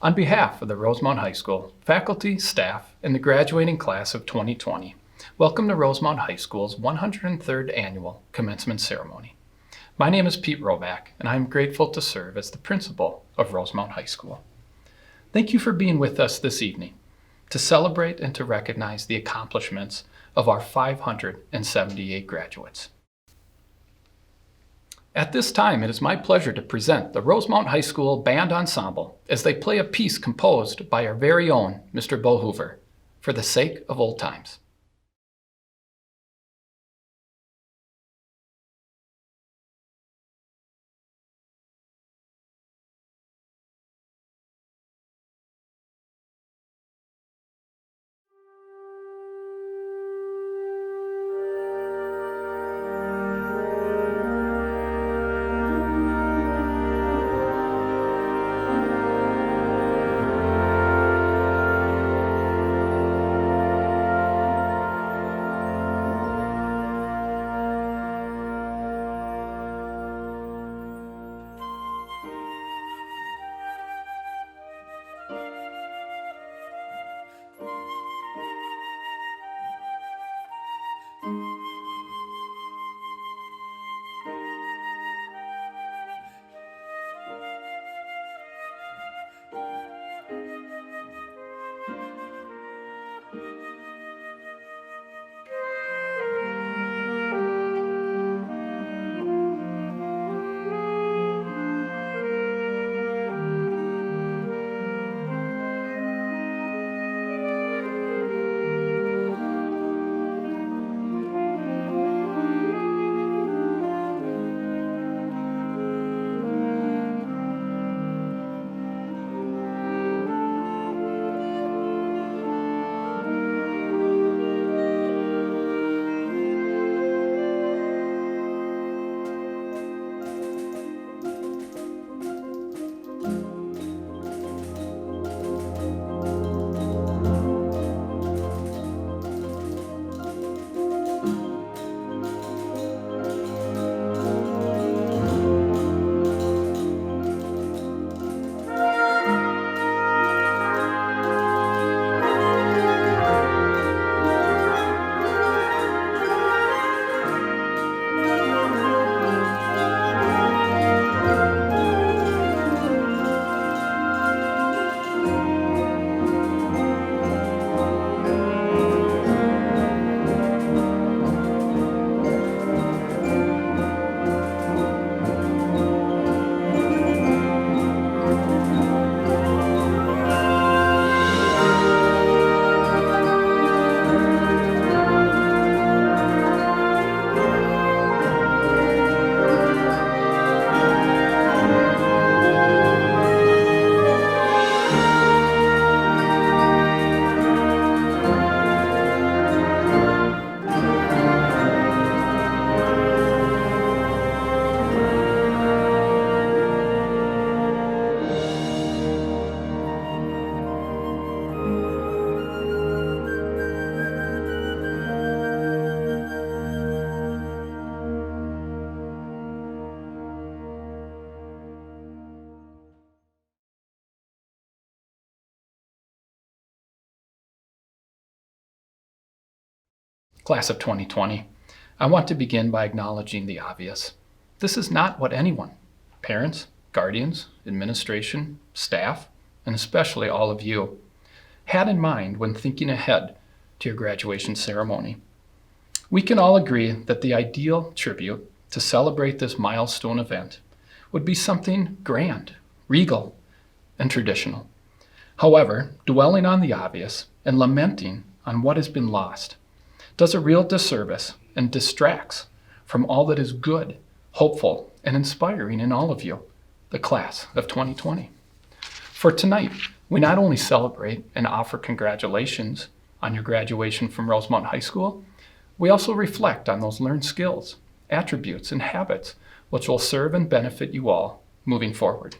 On behalf of the Rosemount High School, faculty, staff, and the graduating class of 2020, welcome to Rosemount High School's 103rd Annual Commencement Ceremony. My name is Pete Roback, and I am grateful to serve as the principal of Rosemount High School. Thank you for being with us this evening to celebrate and to recognize the accomplishments of our 578 graduates. At this time, it is my pleasure to present the Rosemount High School Band Ensemble as they play a piece composed by our very own Mr. Bo Hoover, For the Sake of Old Times. Class of 2020, I want to begin by acknowledging the obvious. This is not what anyone, parents, guardians, administration, staff, and especially all of you, had in mind when thinking ahead to your graduation ceremony. We can all agree that the ideal tribute to celebrate this milestone event would be something grand, regal, and traditional. However, dwelling on the obvious and lamenting on what has been lost does a real disservice and distracts from all that is good, hopeful, and inspiring in all of you, the class of 2020. For tonight, we not only celebrate and offer congratulations on your graduation from Rosemount High School, we also reflect on those learned skills, attributes, and habits which will serve and benefit you all moving forward.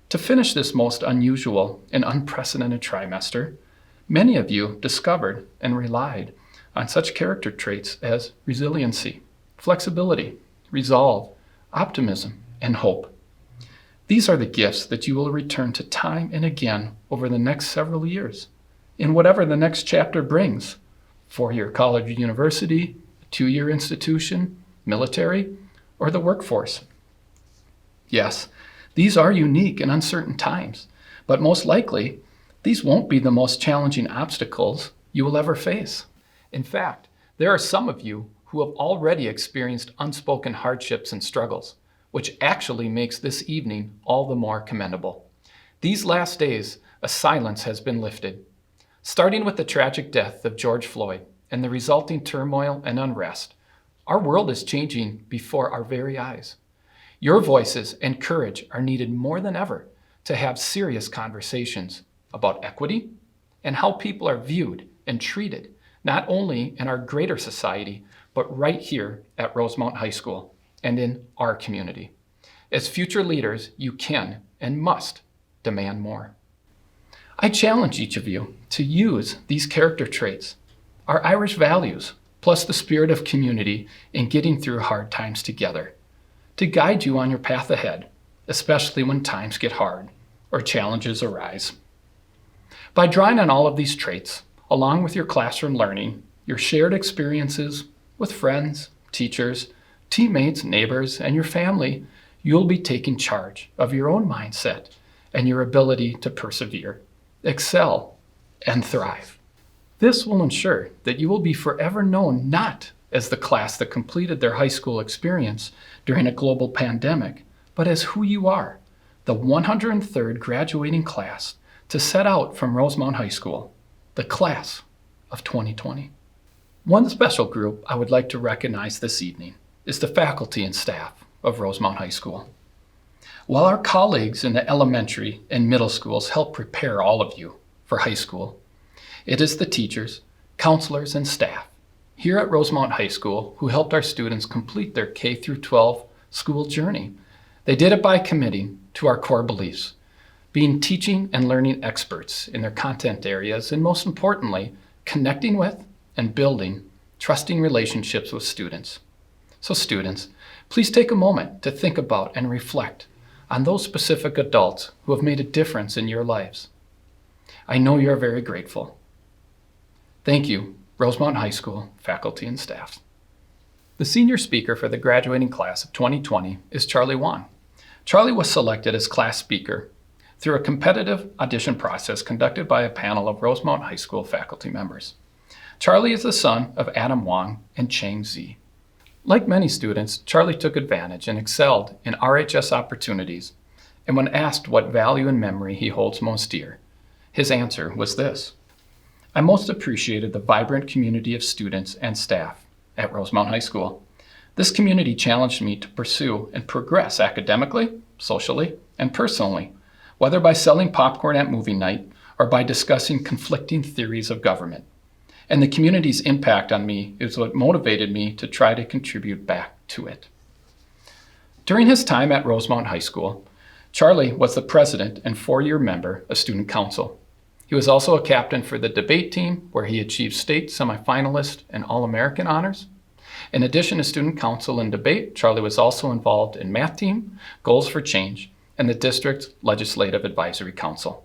To finish this most unusual and unprecedented trimester, many of you discovered and relied on such character traits as resiliency, flexibility, resolve, optimism, and hope. These are the gifts that you will return to time and again over the next several years, in whatever the next chapter brings, 4-year college or university, 2-year institution, military, or the workforce. Yes, these are unique and uncertain times, but most likely, these won't be the most challenging obstacles you will ever face. In fact, there are some of you who have already experienced unspoken hardships and struggles, which actually makes this evening all the more commendable. These last days, a silence has been lifted. Starting with the tragic death of George Floyd and the resulting turmoil and unrest, our world is changing before our very eyes. Your voices and courage are needed more than ever to have serious conversations about equity and how people are viewed and treated, not only in our greater society, but right here at Rosemount High School and in our community. As future leaders, you can and must demand more. I challenge each of you to use these character traits, our Irish values, plus the spirit of community in getting through hard times together, to guide you on your path ahead, especially when times get hard or challenges arise. By drawing on all of these traits, along with your classroom learning, your shared experiences with friends, teachers, teammates, neighbors, and your family, you'll be taking charge of your own mindset and your ability to persevere, excel, and thrive. This will ensure that you will be forever known not as the class that completed their high school experience during a global pandemic, but as who you are, the 103rd graduating class to set out from Rosemount High School, the class of 2020. One special group I would like to recognize this evening is the faculty and staff of Rosemount High School. While our colleagues in the elementary and middle schools help prepare all of you for high school, it is the teachers, counselors, and staff here at Rosemount High School who helped our students complete their K-12 school journey. They did it by committing to our core beliefs, being teaching and learning experts in their content areas, and most importantly, connecting with and building trusting relationships with students. So students, please take a moment to think about and reflect on those specific adults who have made a difference in your lives. I know you're very grateful. Thank you, Rosemount High School faculty and staff. The senior speaker for the graduating class of 2020 is Charlie Wong. Charlie was selected as class speaker through a competitive audition process conducted by a panel of Rosemount High School faculty members. Charlie is the son of Adam Wong and Chang Zi. Like many students, Charlie took advantage and excelled in RHS opportunities, and when asked what value and memory he holds most dear, his answer was this: I most appreciated the vibrant community of students and staff at Rosemount High School. This community challenged me to pursue and progress academically, socially, and personally, whether by selling popcorn at movie night or by discussing conflicting theories of government. And the community's impact on me is what motivated me to try to contribute back to it. During his time at Rosemount High School, Charlie was the president and 4-year member of Student Council. He was also a captain for the debate team, where he achieved state semifinalist and All-American honors. In addition to Student Council and debate, Charlie was also involved in math team, Goals for Change, and the district legislative advisory council.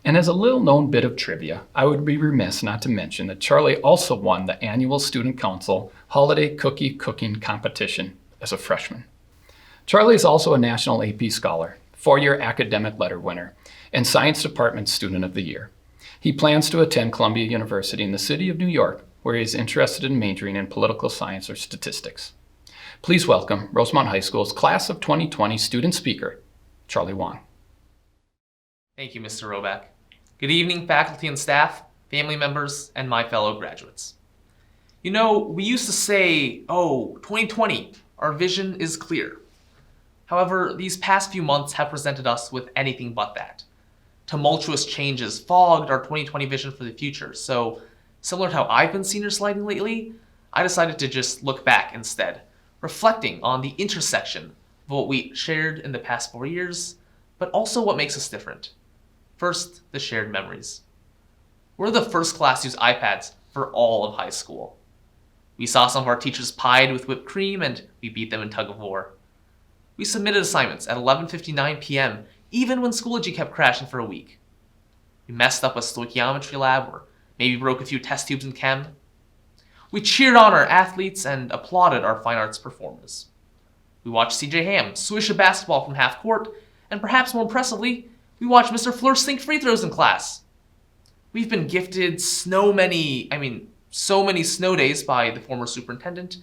And as a little known bit of trivia, I would be remiss not to mention that Charlie also won the annual Student Council Holiday Cookie Cooking Competition as a freshman. Charlie is also a National AP Scholar, 4-year academic letter winner, and Science Department Student of the Year. He plans to attend Columbia University in the city of New York, where he is interested in majoring in political science or statistics. Please welcome Rosemount High School's Class of 2020 student speaker, Charlie Wong. Thank you, Mr. Roback. Good evening, faculty and staff, family members, and my fellow graduates. You know, we used to say, 2020, our vision is clear. However, these past few months have presented us with anything but that. Tumultuous changes fogged our 2020 vision for the future, so similar to how I've been senior sliding lately, I decided to just look back instead, reflecting on the intersection of what we shared in the past 4 years, but also what makes us different. First, the shared memories. We're the first class to use iPads for all of high school. We saw some of our teachers pied with whipped cream, and we beat them in tug of war. We submitted assignments at 11:59 p.m., even when Schoology kept crashing for a week. We messed up a stoichiometry lab, or maybe broke a few test tubes in chem. We cheered on our athletes and applauded our fine arts performers. We watched CJ Ham swish a basketball from half court, and perhaps more impressively, we watched Mr. Fleur sink free throws in class. We've been gifted so many snow days by the former superintendent,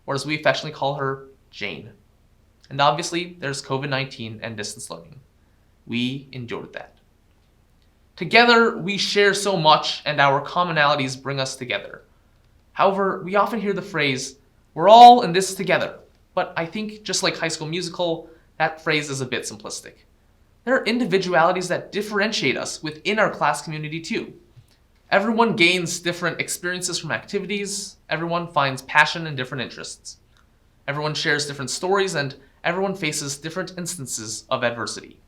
or as we affectionately call her, Jane. And obviously, there's COVID-19 and distance learning. We endured that. Together, we share so much, and our commonalities bring us together. However, we often hear the phrase, "We're all in this together," but I think, just like High School Musical, that phrase is a bit simplistic. There are individualities that differentiate us within our class community too. Everyone gains different experiences from activities, everyone finds passion in different interests. Everyone shares different stories, and everyone faces different instances of adversity.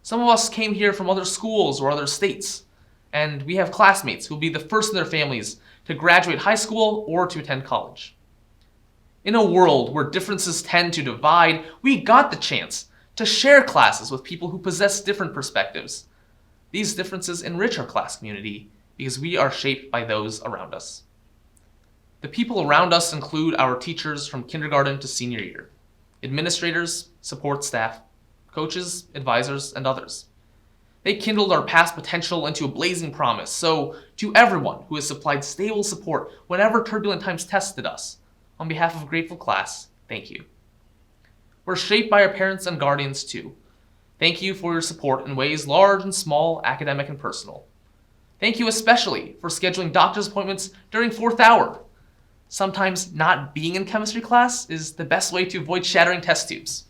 Some of us came here from other schools or other states, and we have classmates who will be the first in their families to graduate high school or to attend college. In a world where differences tend to divide, we got the chance to share classes with people who possess different perspectives. These differences enrich our class community because we are shaped by those around us. The people around us include our teachers from kindergarten to senior year, administrators, support staff, coaches, advisors, and others. They kindled our past potential into a blazing promise, so to everyone who has supplied stable support whenever turbulent times tested us, on behalf of a grateful class, thank you. We're shaped by our parents and guardians too. Thank you for your support in ways large and small, academic and personal. Thank you especially for scheduling doctor's appointments during fourth hour. Sometimes not being in chemistry class is the best way to avoid shattering test tubes.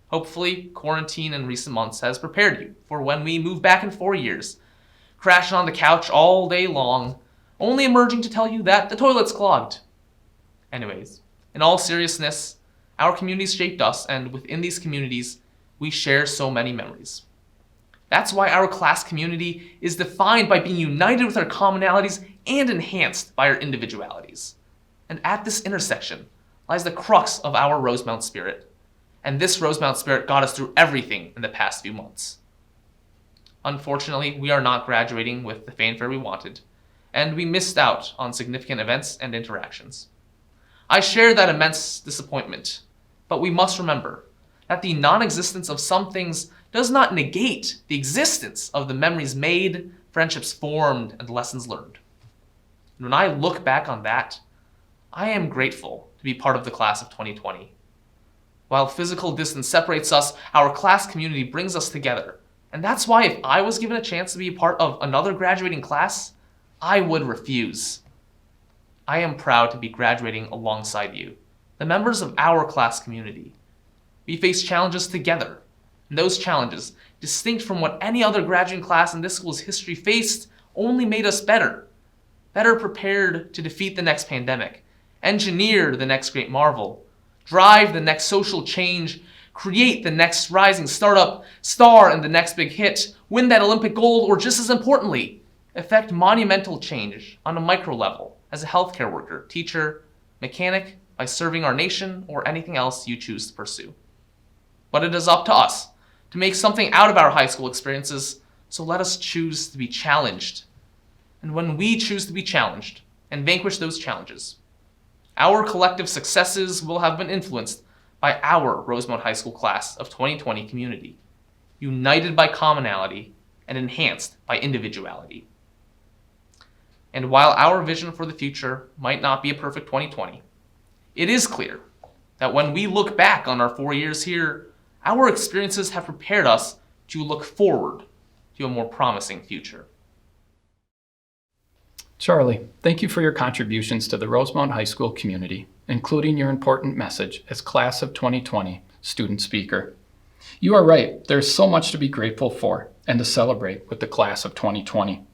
Hopefully, quarantine in recent months has prepared you for when we move back in 4 years, crashing on the couch all day long, only emerging to tell you that the toilet's clogged. Anyways, in all seriousness, our communities shaped us, and within these communities, we share so many memories. That's why our class community is defined by being united with our commonalities and enhanced by our individualities. And at this intersection lies the crux of our Rosemount spirit. And this Rosemount spirit got us through everything in the past few months. Unfortunately, we are not graduating with the fanfare we wanted, and we missed out on significant events and interactions. I share that immense disappointment, but we must remember that the non-existence of some things does not negate the existence of the memories made, friendships formed, and lessons learned. And when I look back on that, I am grateful to be part of the class of 2020. While physical distance separates us, our class community brings us together. And that's why if I was given a chance to be a part of another graduating class, I would refuse. I am proud to be graduating alongside you, the members of our class community. We face challenges together, and those challenges, distinct from what any other graduating class in this school's history faced, only made us better prepared to defeat the next pandemic, engineer the next great marvel, drive the next social change, create the next rising startup, star in the next big hit, win that Olympic gold, or just as importantly, effect monumental change on a micro level as a healthcare worker, teacher, mechanic, by serving our nation, or anything else you choose to pursue. But it is up to us to make something out of our high school experiences, so let us choose to be challenged. And when we choose to be challenged and vanquish those challenges, our collective successes will have been influenced by our Rosemount High School class of 2020 community, united by commonality and enhanced by individuality. And while our vision for the future might not be a perfect 2020, it is clear that when we look back on our 4 years here, our experiences have prepared us to look forward to a more promising future. Charlie, thank you for your contributions to the Rosemount High School community, including your important message as Class of 2020 student speaker. You are right, there's so much to be grateful for and to celebrate with the Class of 2020.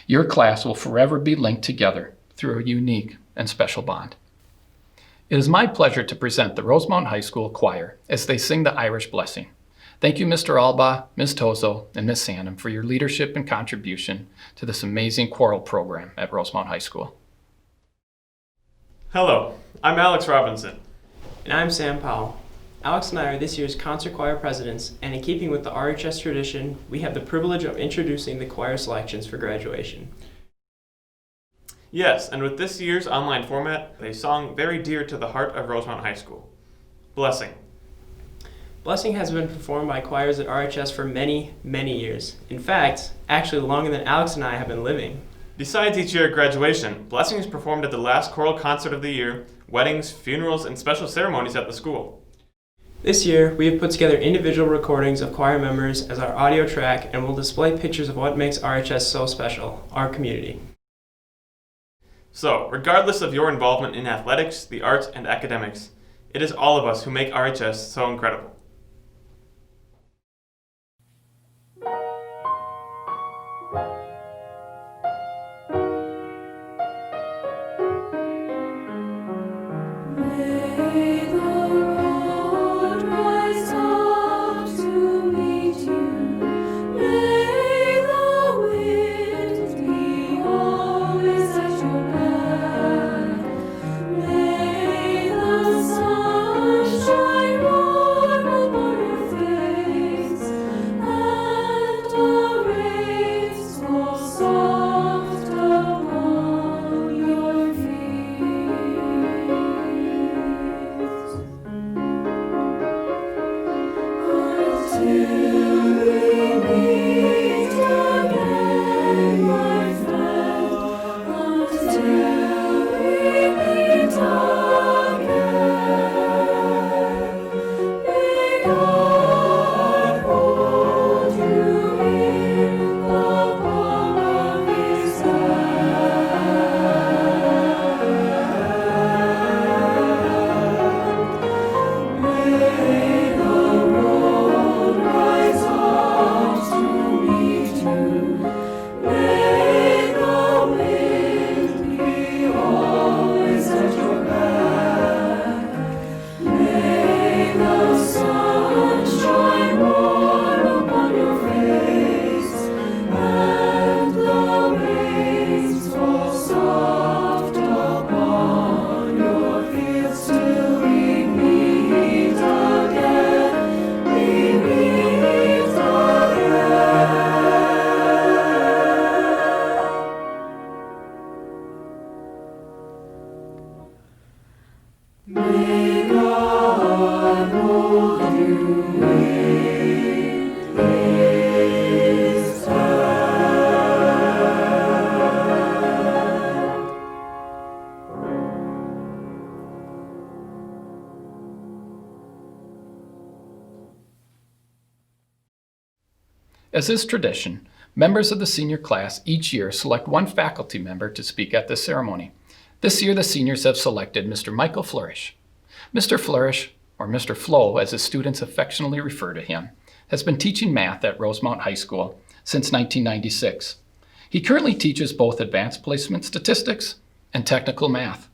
Your class will forever be linked together through a unique and special bond. It is my pleasure to present the Rosemount High School Choir as they sing the Irish Blessing. Thank you, Mr. Alba, Ms. Tozo, and Ms. Sandham for your leadership and contribution to this amazing choral program at Rosemount High School. Hello, I'm Alex Robinson. And I'm Sam Powell. Alex and I are this year's concert choir presidents, and in keeping with the RHS tradition, we have the privilege of introducing the choir selections for graduation. Yes, and with this year's online format, a song very dear to the heart of Rosemount High School, Blessing. Blessing has been performed by choirs at RHS for many, many years. In fact, actually longer than Alex and I have been living. Besides each year at graduation, Blessing is performed at the last choral concert of the year, weddings, funerals, and special ceremonies at the school. This year, we have put together individual recordings of choir members as our audio track and will display pictures of what makes RHS so special, our community. So, regardless of your involvement in athletics, the arts, and academics, it is all of us who make RHS so incredible. As is tradition, members of the senior class each year select one faculty member to speak at the ceremony. This year, the seniors have selected Mr. Michael Flourish. Mr. Flourish, or Mr. Flo as his students affectionately refer to him, has been teaching math at Rosemount High School since 1996. He currently teaches both advanced placement statistics and technical math.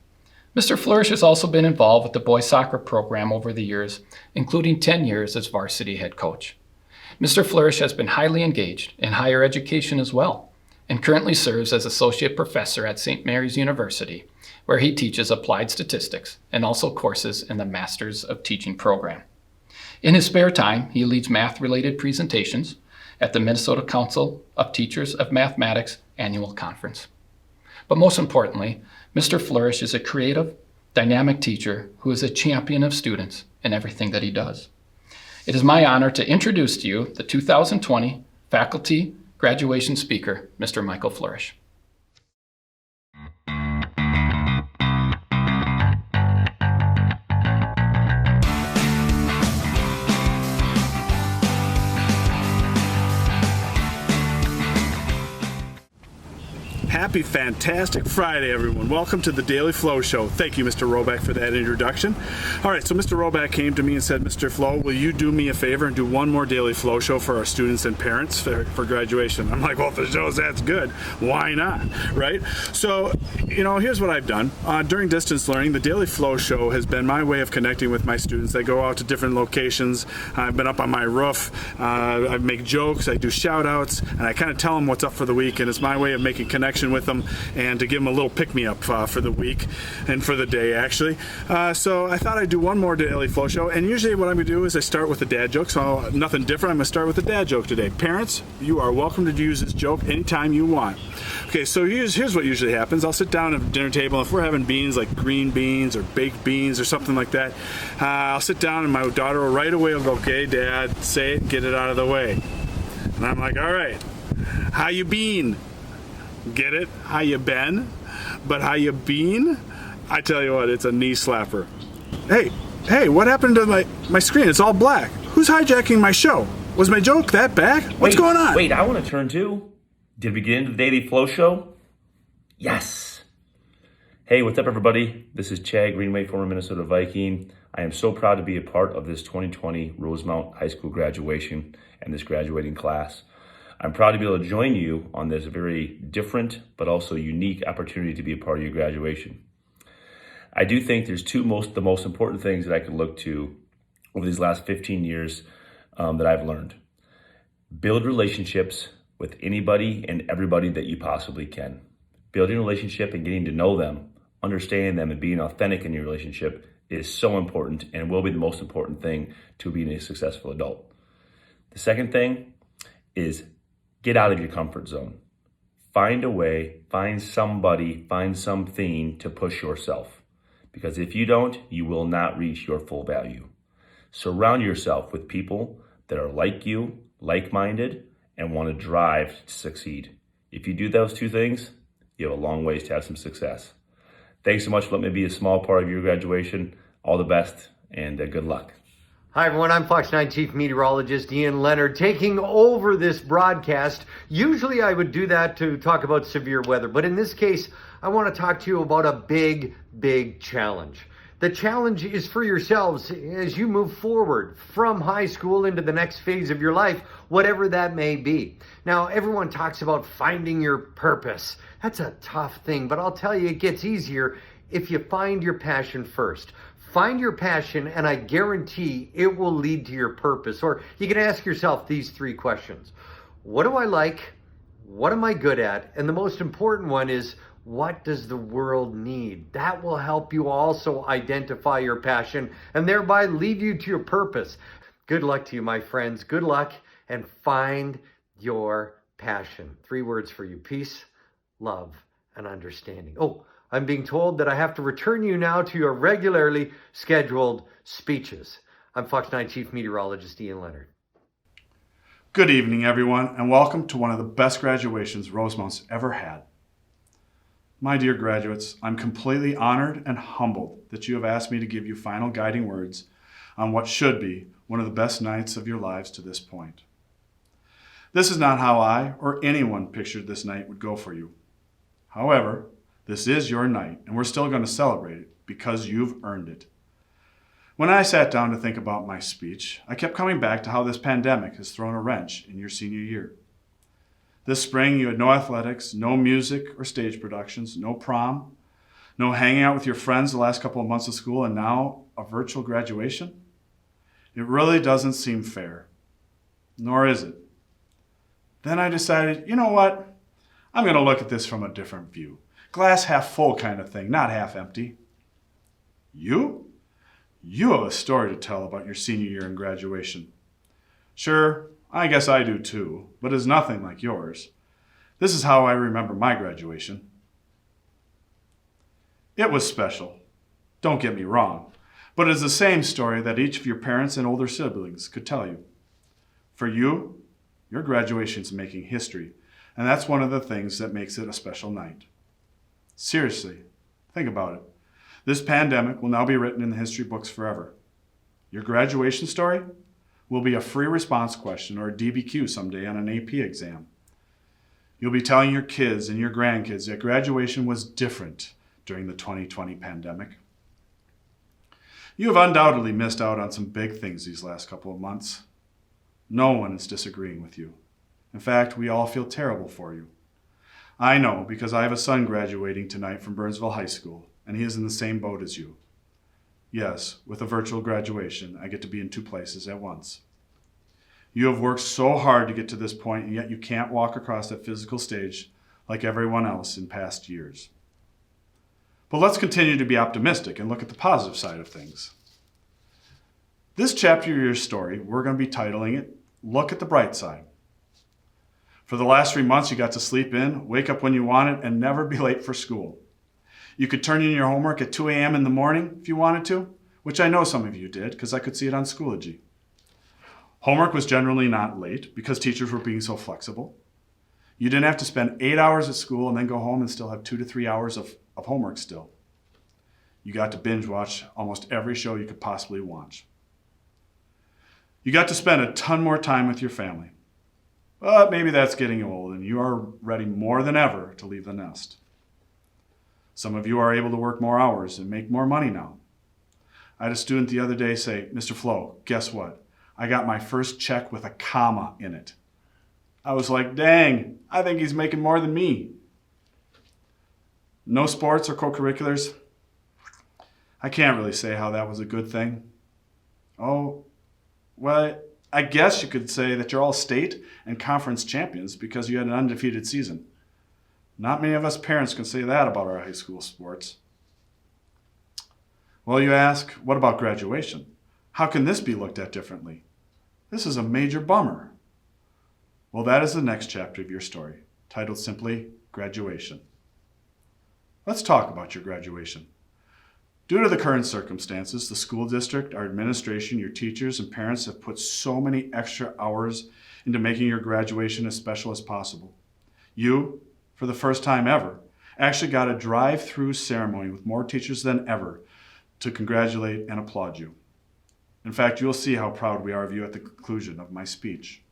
Mr. Flourish has also been involved with the boys soccer program over the years, including 10 years as varsity head coach. Mr. Flourish has been highly engaged in higher education as well, and currently serves as associate professor at St. Mary's University, where he teaches applied statistics and also courses in the Masters of Teaching program. In his spare time, he leads math-related presentations at the Minnesota Council of Teachers of Mathematics annual conference. But most importantly, Mr. Flourish is a creative, dynamic teacher who is a champion of students in everything that he does. It is my honor to introduce to you the 2020 Faculty Graduation Speaker, Mr. Michael Flourish. Happy fantastic Friday, everyone. Welcome to the Daily Flow Show. Thank you, Mr. Roback, for that introduction. All right, so Mr. Roback came to me and said, Mr. Flow, will you do me a favor and do one more Daily Flow Show for our students and parents for graduation? I'm like, well, if the show's that's good, why not, right? So, here's what I've done. During distance learning, the Daily Flow Show has been my way of connecting with my students. I go out to different locations. I've been up on my roof. I make jokes. I do shout outs, and I kind of tell them what's up for the week, and it's my way of making connection with them and to give them a little pick-me-up for the week and for the day, actually. So I thought I'd do one more Daily Flow Show, and usually what I'm going to do is I start with a dad joke, so nothing different. I'm going to start with a dad joke today. Parents, you are welcome to use this joke anytime you want. Okay, so here's what usually happens. I'll sit down at the dinner table, and if we're having beans like green beans or baked beans or something like that, I'll sit down and my daughter will right away will go, okay, Dad, say it, get it out of the way. And I'm like, all right, how you been? Get it? How you been? But how you been? I tell you what, it's a knee slapper. Hey, what happened to my screen? It's all black. Who's hijacking my show? Was my joke that bad? What's going on? Wait, I want to turn too. Did we get into the Daily Flow Show? Yes. Hey, what's up, everybody? This is Chad Greenway, former Minnesota Viking. I am so proud to be a part of this 2020 Rosemount High School graduation and this graduating class. I'm proud to be able to join you on this very different but also unique opportunity to be a part of your graduation. I do think there's the most important things that I could look to over these last 15 years that I've learned. Build relationships with anybody and everybody that you possibly can. Building a relationship and getting to know them, understanding them, and being authentic in your relationship is so important and will be the most important thing to being a successful adult. The second thing is get out of your comfort zone. Find a way, find somebody, find something to push yourself. Because if you don't, you will not reach your full value. Surround yourself with people that are like you, like-minded, and want to drive to succeed. If you do those two things, you have a long ways to have some success. Thanks so much for letting me be a small part of your graduation. All the best and good luck. Hi everyone, I'm Fox 9 Chief Meteorologist Ian Leonard taking over this broadcast. Usually I would do that to talk about severe weather, but in this case, I want to talk to you about a big challenge. The challenge is for yourselves as you move forward from high school into the next phase of your life, whatever that may be. Now, everyone talks about finding your purpose. That's a tough thing, but I'll tell you, it gets easier if you find your passion first. Find your passion, and I guarantee it will lead to your purpose. Or you can ask yourself these three questions. What do I like? What am I good at? And the most important one is, what does the world need? That will help you also identify your passion and thereby lead you to your purpose. Good luck to you, my friends. Good luck, and find your passion. 3 words for you: peace, love, and understanding. Oh, I'm being told that I have to return you now to your regularly scheduled speeches. I'm Fox 9 Chief Meteorologist Ian Leonard. Good evening, everyone, and welcome to one of the best graduations Rosemount's ever had. My dear graduates, I'm completely honored and humbled that you have asked me to give you final guiding words on what should be one of the best nights of your lives to this point. This is not how I or anyone pictured this night would go for you. However, this is your night, and we're still going to celebrate it because you've earned it. When I sat down to think about my speech, I kept coming back to how this pandemic has thrown a wrench in your senior year. This spring, you had no athletics, no music or stage productions, no prom, no hanging out with your friends the last couple of months of school, and now a virtual graduation? It really doesn't seem fair, nor is it. Then I decided, you know what? I'm going to look at this from a different view. Glass half full kind of thing, not half empty. You? You have a story to tell about your senior year and graduation. Sure, I guess I do too, but it's nothing like yours. This is how I remember my graduation. It was special, don't get me wrong, but it's the same story that each of your parents and older siblings could tell you. For you, your graduation's making history, and that's one of the things that makes it a special night. Seriously, think about it. This pandemic will now be written in the history books forever. Your graduation story will be a free response question or a DBQ someday on an AP exam. You'll be telling your kids and your grandkids that graduation was different during the 2020 pandemic. You have undoubtedly missed out on some big things these last couple of months. No one is disagreeing with you. In fact, we all feel terrible for you. I know because I have a son graduating tonight from Burnsville High School, and he is in the same boat as you. Yes, with a virtual graduation, I get to be in 2 places at once. You have worked so hard to get to this point, and yet you can't walk across that physical stage like everyone else in past years. But let's continue to be optimistic and look at the positive side of things. This chapter of your story, we're going to be titling it, Look at the Bright Side. For the last 3 months, you got to sleep in, wake up when you wanted, and never be late for school. You could turn in your homework at 2 a.m. in the morning if you wanted to, which I know some of you did because I could see it on Schoology. Homework was generally not late because teachers were being so flexible. You didn't have to spend 8 hours at school and then go home and still have 2 to 3 hours of homework still. You got to binge watch almost every show you could possibly watch. You got to spend a ton more time with your family. But maybe that's getting old and you are ready more than ever to leave the nest. Some of you are able to work more hours and make more money now. I had a student the other day say, "Mr. Flo, guess what? I got my first check with a comma in it." I was like, dang, I think he's making more than me. No sports or co-curriculars? I can't really say how that was a good thing. Oh, well, I guess you could say that you're all state and conference champions because you had an undefeated season. Not many of us parents can say that about our high school sports. Well, you ask, what about graduation? How can this be looked at differently? This is a major bummer. Well, that is the next chapter of your story, titled simply Graduation. Let's talk about your graduation. Due to the current circumstances, the school district, our administration, your teachers, and parents have put so many extra hours into making your graduation as special as possible. You, for the first time ever, actually got a drive-through ceremony with more teachers than ever to congratulate and applaud you. In fact, you'll see how proud we are of you at the conclusion of my speech.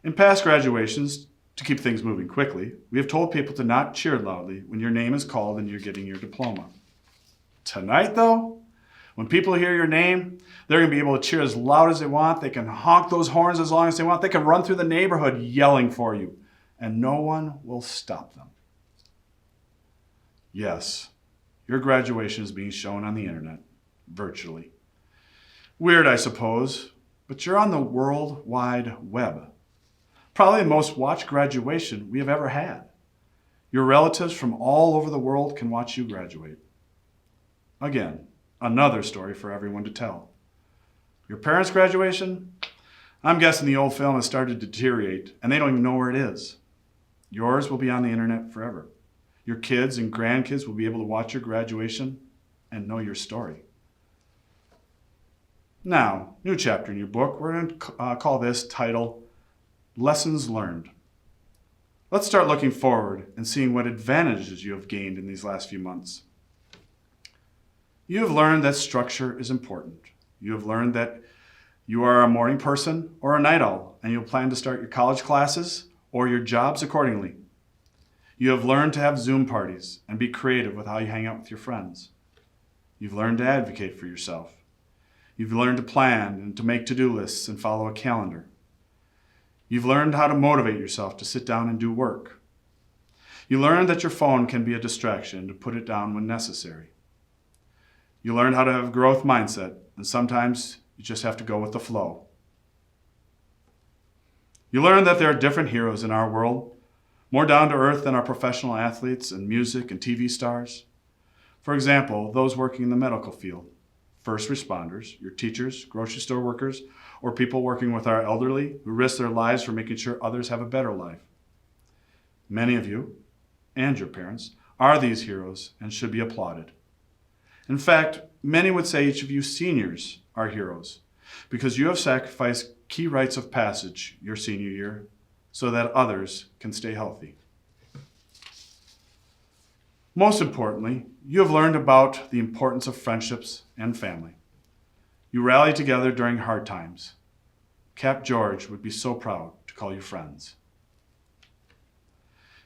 In past graduations, to keep things moving quickly, we have told people to not cheer loudly when your name is called and you're getting your diploma. Tonight, though, when people hear your name, they're going to be able to cheer as loud as they want. They can honk those horns as long as they want. They can run through the neighborhood yelling for you, and no one will stop them. Yes, your graduation is being shown on the internet, virtually. Weird, I suppose, but you're on the World Wide Web. Probably the most watched graduation we have ever had. Your relatives from all over the world can watch you graduate. Again, another story for everyone to tell. Your parents' graduation? I'm guessing the old film has started to deteriorate and they don't even know where it is. Yours will be on the internet forever. Your kids and grandkids will be able to watch your graduation and know your story. Now, new chapter in your book. We're going to call this title Lessons Learned. Let's start looking forward and seeing what advantages you have gained in these last few months. You have learned that structure is important. You have learned that you are a morning person or a night owl, and you'll plan to start your college classes or your jobs accordingly. You have learned to have Zoom parties and be creative with how you hang out with your friends. You've learned to advocate for yourself. You've learned to plan and to make to-do lists and follow a calendar. You've learned how to motivate yourself to sit down and do work. You learned that your phone can be a distraction, to put it down when necessary. You learned how to have a growth mindset, and sometimes you just have to go with the flow. You learned that there are different heroes in our world, more down to earth than our professional athletes and music and TV stars. For example, those working in the medical field, first responders, your teachers, grocery store workers, or people working with our elderly who risk their lives for making sure others have a better life. Many of you, and your parents, are these heroes and should be applauded. In fact, many would say each of you seniors are heroes because you have sacrificed key rites of passage your senior year so that others can stay healthy. Most importantly, you have learned about the importance of friendships and family. You rally together during hard times. Cap George would be so proud to call you friends.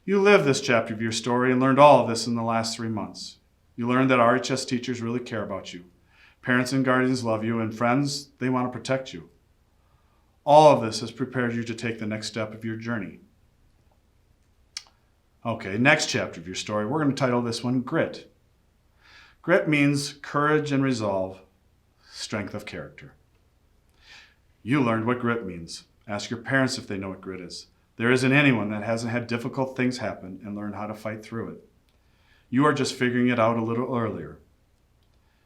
You lived this chapter of your story and learned all of this in the last 3 months. You learned that RHS teachers really care about you. Parents and guardians love you, and friends, they want to protect you. All of this has prepared you to take the next step of your journey. Okay, next chapter of your story. We're going to title this one Grit. Grit means courage and resolve, strength of character. You learned what grit means. Ask your parents if they know what grit is. There isn't anyone that hasn't had difficult things happen and learned how to fight through it. You are just figuring it out a little earlier.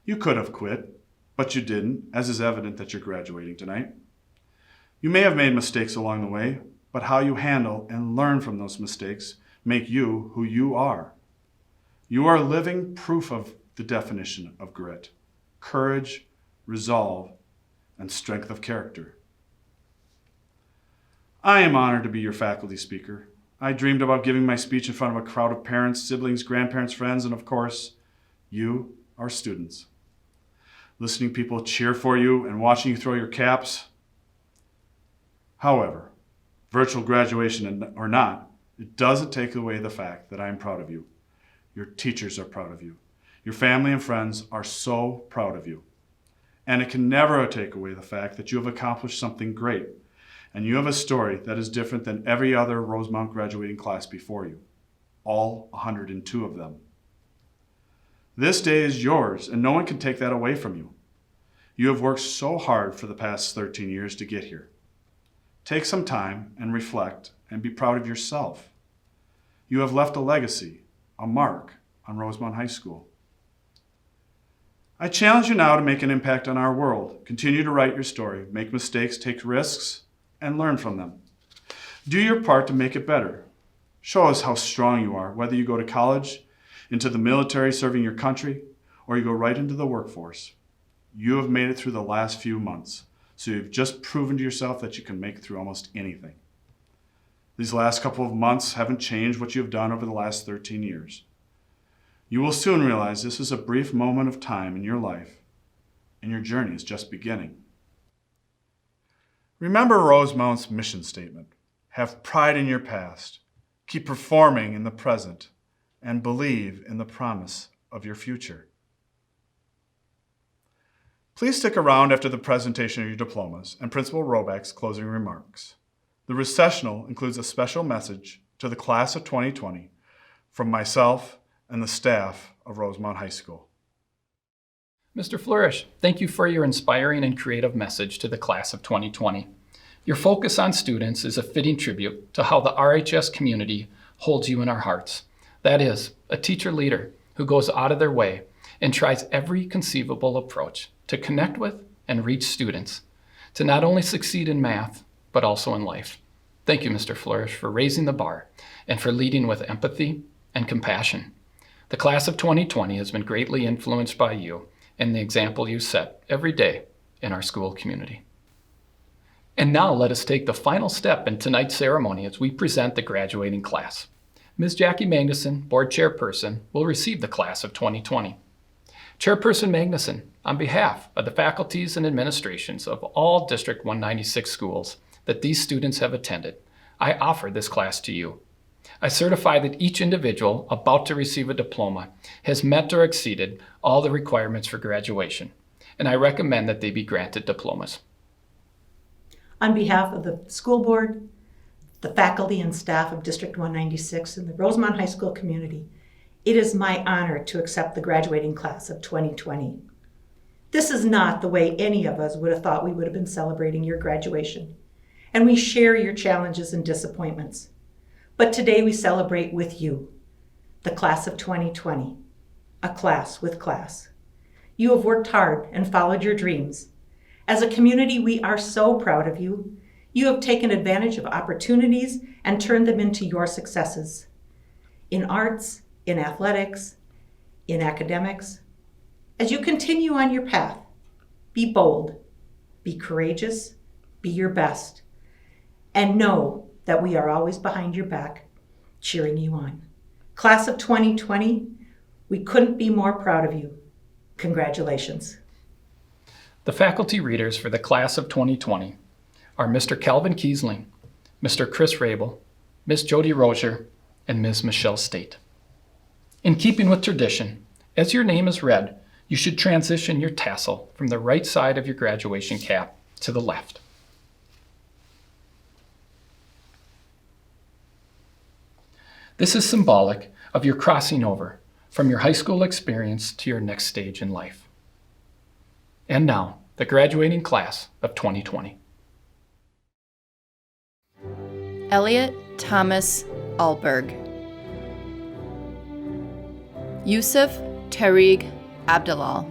You could have quit, but you didn't, as is evident that you're graduating tonight. You may have made mistakes along the way, but how you handle and learn from those mistakes make you who you are. You are living proof of the definition of grit, courage, resolve, and strength of character. I am honored to be your faculty speaker. I dreamed about giving my speech in front of a crowd of parents, siblings, grandparents, friends, and of course, you, our students. Listening people cheer for you and watching you throw your caps. However, virtual graduation or not, it doesn't take away the fact that I am proud of you. Your teachers are proud of you. Your family and friends are so proud of you. And it can never take away the fact that you have accomplished something great. And you have a story that is different than every other Rosemount graduating class before you. All 102 of them. This day is yours, and no one can take that away from you. You have worked so hard for the past 13 years to get here. Take some time and reflect and be proud of yourself. You have left a legacy, a mark on Rosemount High School. I challenge you now to make an impact on our world. Continue to write your story, make mistakes, take risks, and learn from them. Do your part to make it better. Show us how strong you are, whether you go to college, into the military serving your country, or you go right into the workforce. You have made it through the last few months, so you've just proven to yourself that you can make it through almost anything. These last couple of months haven't changed what you have done over the last 13 years. You will soon realize this is a brief moment of time in your life, and your journey is just beginning. Remember Rosemount's mission statement. Have pride in your past, keep performing in the present, and believe in the promise of your future. Please stick around after the presentation of your diplomas and Principal Roback's closing remarks. The recessional includes a special message to the class of 2020 from myself and the staff of Rosemount High School. Mr. Flourish, thank you for your inspiring and creative message to the class of 2020. Your focus on students is a fitting tribute to how the RHS community holds you in our hearts. That is, a teacher leader who goes out of their way and tries every conceivable approach to connect with and reach students, to not only succeed in math, but also in life. Thank you, Mr. Flourish, for raising the bar and for leading with empathy and compassion. The class of 2020 has been greatly influenced by you and the example you set every day in our school community. And now let us take the final step in tonight's ceremony as we present the graduating class. Ms. Jackie Magnuson, Board Chairperson, will receive the class of 2020. Chairperson Magnuson, on behalf of the faculties and administrations of all District 196 schools that these students have attended, I offer this class to you. I certify that each individual about to receive a diploma has met or exceeded all the requirements for graduation, and I recommend that they be granted diplomas. On behalf of the school board, the faculty and staff of District 196 and the Rosemount High School community, it is my honor to accept the graduating class of 2020. This is not the way any of us would have thought we would have been celebrating your graduation, and we share your challenges and disappointments. But today we celebrate with you, the class of 2020, a class with class. You have worked hard and followed your dreams. As a community, we are so proud of you. You have taken advantage of opportunities and turned them into your successes. In arts, in athletics, in academics. As you continue on your path, be bold, be courageous, be your best, and know that we are always behind your back, cheering you on. Class of 2020, we couldn't be more proud of you. Congratulations. The faculty readers for the class of 2020 are Mr. Calvin Kiesling, Mr. Chris Rabel, Ms. Jody Rozier, and Ms. Michelle State. In keeping with tradition, as your name is read, you should transition your tassel from the right side of your graduation cap to the left. This is symbolic of your crossing over from your high school experience to your next stage in life. And now, the graduating class of 2020. Elliot Thomas Alberg, Yusuf Tariq Abdalal,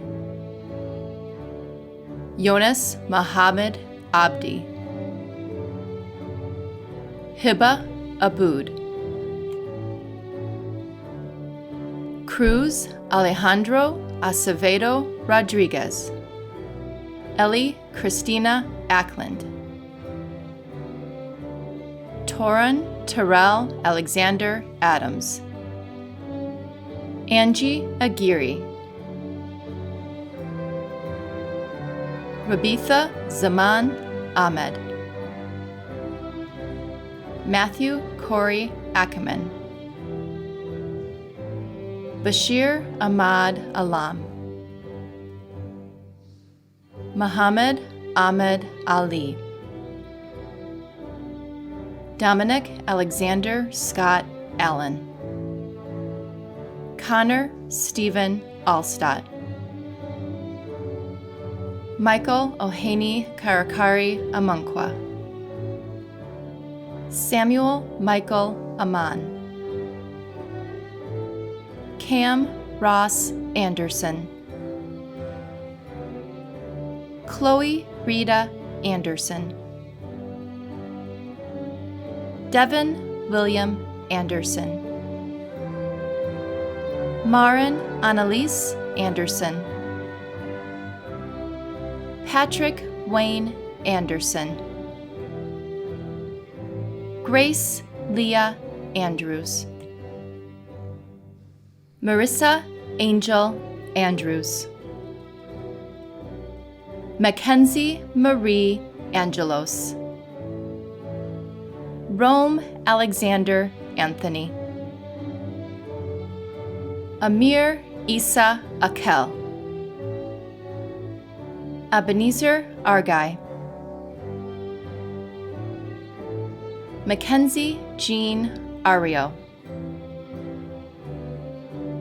Jonas Mohammed Abdi, Hiba Aboud, Cruz Alejandro Acevedo Rodriguez, Ellie Christina Ackland, Toran Terrell Alexander Adams, Angie Aguirre, Rabitha Zaman Ahmed, Matthew Corey Ackerman, Bashir Ahmad Alam, Muhammad Ahmed Ali, Dominic Alexander Scott Allen, Connor Stephen Allstott, Michael Ohaney Karakari Amunkwa, Samuel Michael Aman, Cam Ross Anderson, Chloe Rita Anderson, Devin William Anderson, Maren Annalise Anderson, Patrick Wayne Anderson, Grace Leah Andrews, Marissa Angel Andrews, Mackenzie Marie Angelos, Rome Alexander Anthony, Amir Isa Akel, Ebenezer Argai, Mackenzie Jean Ario,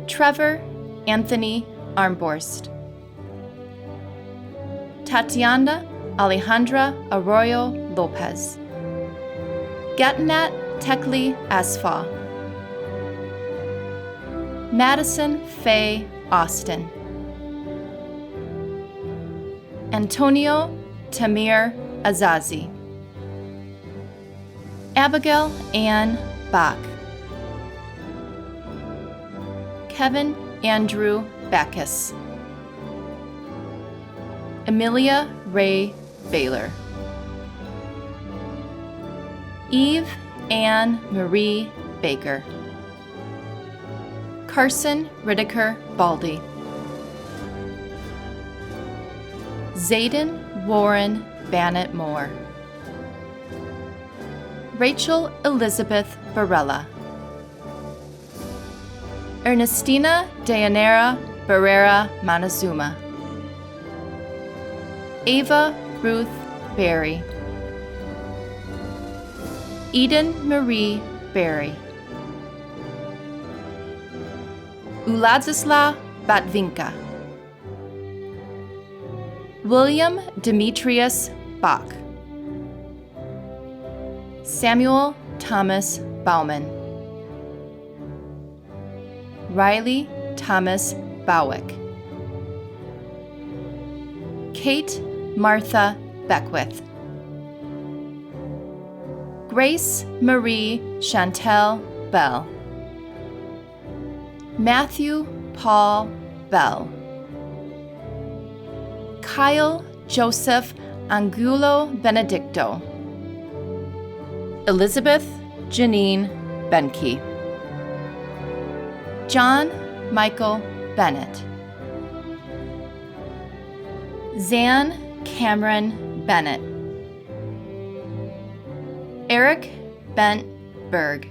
Trevor Anthony Armborst, Tatiana Alejandra Arroyo Lopez, Gatanat Tekli Asfa, Madison Faye Austin, Antonio Tamir Azazi, Abigail Ann Bach, Kevin Andrew Backus, Amelia Ray Baylor, Eve Ann Marie Baker, Carson Rittaker Baldy, Zayden Warren Bannett Moore, Rachel Elizabeth Barella, Ernestina Dayanara Barrera Monezuma, Ava Ruth Berry, Eden Marie Berry, Uladzisla Batvinka, William Demetrius Bach, Samuel Thomas Bauman, Riley Thomas Bowick, Kate Martha Beckwith, Grace Marie Chantel Bell, Matthew Paul Bell, Kyle Joseph Angulo Benedicto, Elizabeth Janine Benke, John Michael Bennett, Zan Cameron Bennett, Eric Bent Berg,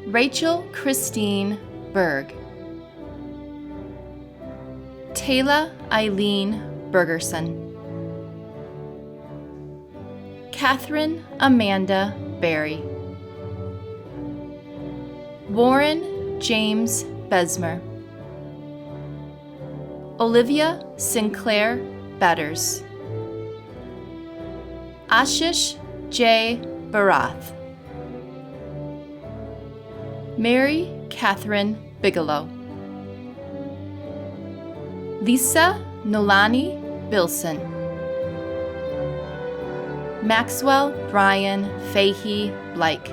Rachel Christine Berg, Taylor Eileen Bergerson, Catherine Amanda Berry, Warren James Besmer, Olivia Sinclair Betters, Ashish J. Barath. Mary Catherine Bigelow. Lisa Nolani Bilson. Maxwell Brian Fahey Blake.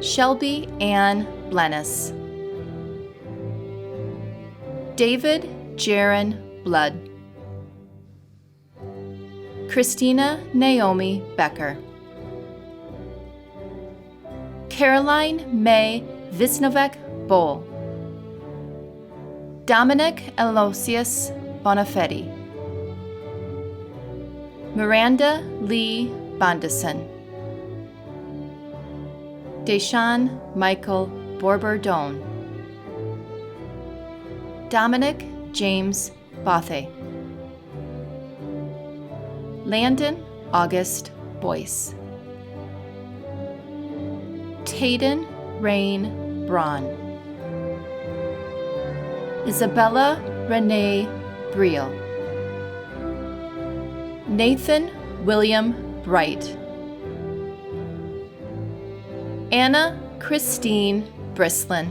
Shelby Ann Blennis. David Jaron Blood. Christina Naomi Becker. Caroline May Visnovec Bowl. Dominic Elosius Bonafetti. Miranda Lee Bondison. Deshaun Michael Borberdone. Dominic James Bothe. Landon August Boyce. Tayden Rain Braun. Isabella Renee Briel. Nathan William Bright. Anna Christine Brislin.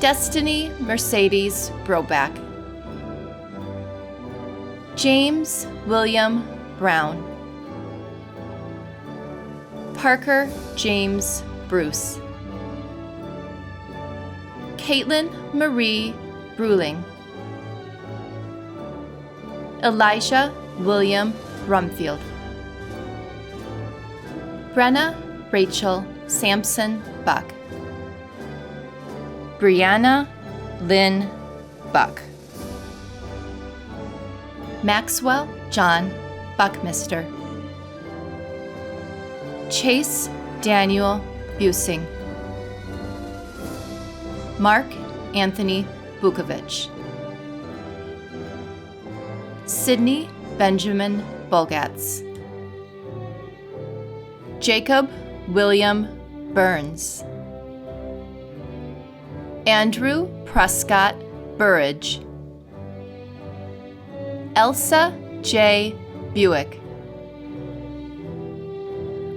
Destiny Mercedes Broback. James William Brown. Parker James Bruce. Caitlin Marie Bruling. Elijah William Rumfield. Brenna Rachel Sampson Buck. Brianna Lynn Buck. Maxwell John Buckmister. Chase Daniel Busing. Mark Anthony Bukovich. Sydney Benjamin Bulgatz. Jacob William Burns. Andrew Prescott Burridge. Elsa J. Buick.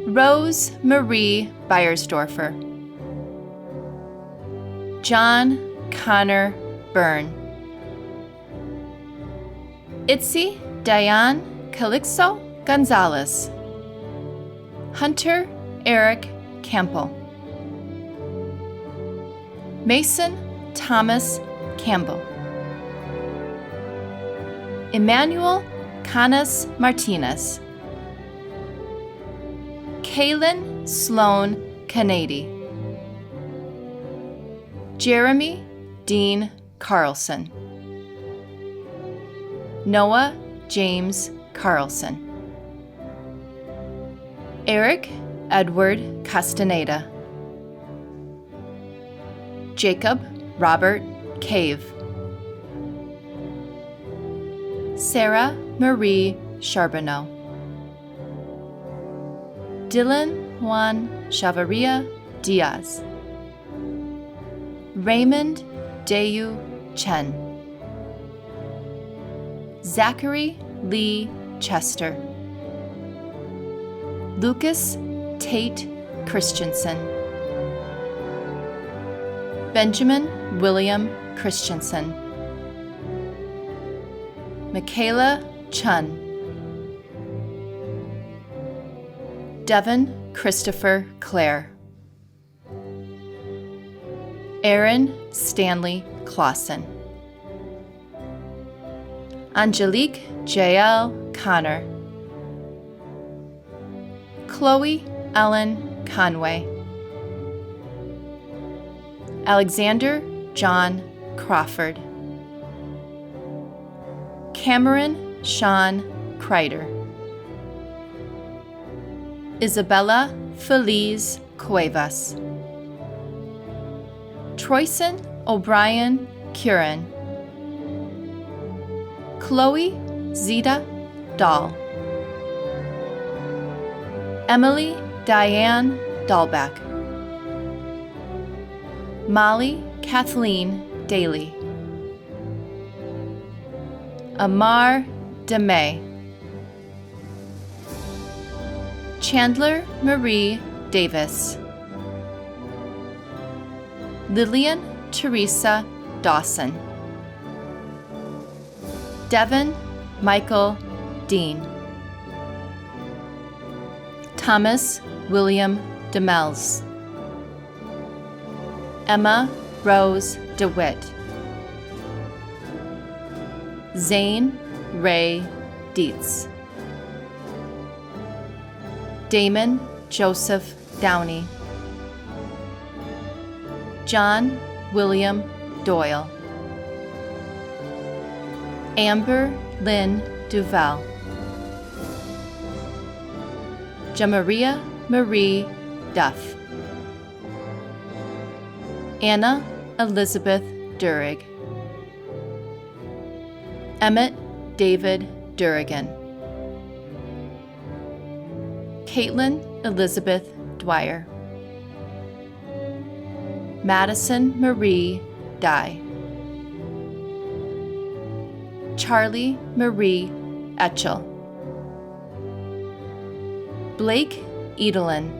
Rose Marie Beiersdorfer. John Connor Byrne. Itzy Diane Calixto Gonzalez. Hunter Eric Campbell. Mason Thomas Campbell. Emmanuel Canas Martinez. Kaylin Sloan Canady. Jeremy Dean Carlson. Noah James Carlson. Eric Edward Castaneda. Jacob Robert Cave. Sarah Marie Charbonneau. Dylan Juan Chavarria Diaz. Raymond Dayu Chen. Zachary Lee Chester. Lucas Tate Christensen. Benjamin William Christensen. Michaela Chun. Devin Christopher Clare. Aaron Stanley Clausen. Angelique J.L. Connor. Chloe Ellen Conway. Alexander John Crawford. Cameron Sean Kreider. Isabella Feliz Cuevas. Troyson O'Brien Curran. Chloe Zita Dahl. Emily Diane Dahlback. Molly Kathleen Daly. Amar DeMay. Chandler Marie Davis, Lillian Teresa Dawson, Devin Michael Dean, Thomas William DeMels, Emma Rose DeWitt, Zane Ray Dietz, Damon Joseph Downey, John William Doyle, Amber Lynn Duval, Jamaria Marie Duff, Anna Elizabeth Durig, Emmett David Durrigan, Caitlin Elizabeth Dwyer, Madison Marie Dye, Charlie Marie Etchell, Blake Edelin,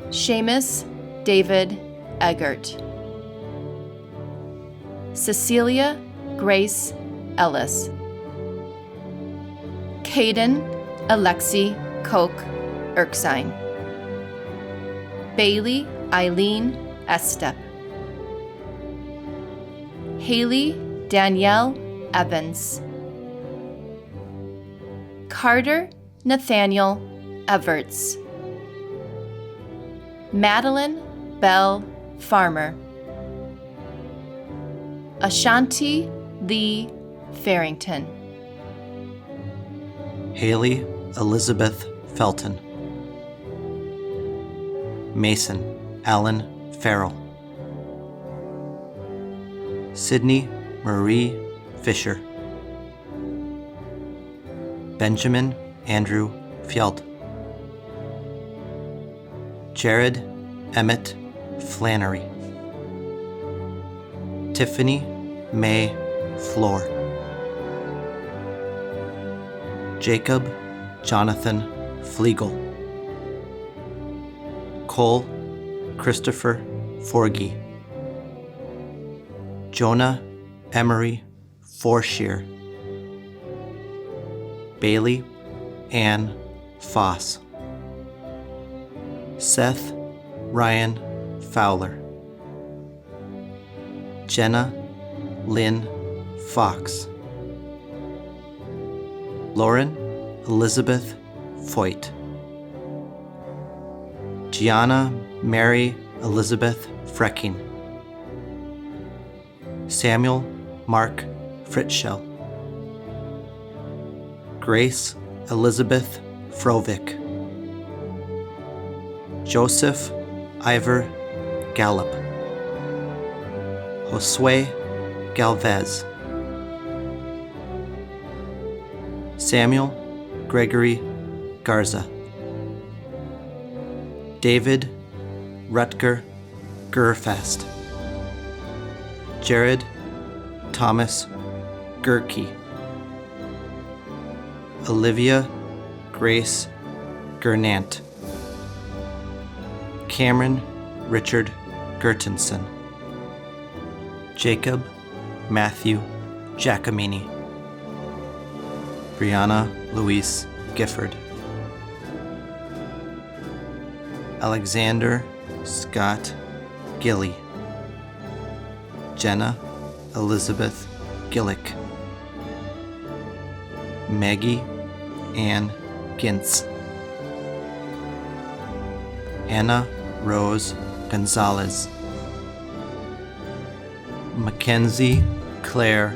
Seamus David Eggert, Cecilia Grace Ellis, Caden Alexi Koch Erksine, Bailey Eileen Estep, Haley Danielle Evans, Carter Nathaniel Everts, Madeline Bell Farmer, Ashanti Lee Farrington, Haley Elizabeth Felton, Mason Allen Farrell, Sydney Marie Fisher, Benjamin Andrew Fjeld, Jared Emmett Flannery, Tiffany May Floor, Jacob Jonathan Flegel, Cole Christopher Forgy, Jonah Emery Forshear, Bailey Ann Foss, Seth Ryan Fowler, Jenna Lynn Fox, Lauren Elizabeth Foyt, Gianna Mary Elizabeth Frecking, Samuel Mark Fritzschell, Grace Elizabeth Frovick, Joseph Ivor Gallup, Josue Galvez, Samuel Gregory Garza, David Rutger Gerfest, Jared Thomas Gerke, Olivia Grace Gernant, Cameron Richard Gertensen, Jacob Matthew Giacomini, Brianna Louise Gifford, Alexander Scott Gilly, Jenna Elizabeth Gillick, Maggie Ann Gintz, Anna Rose Gonzalez, Mackenzie Claire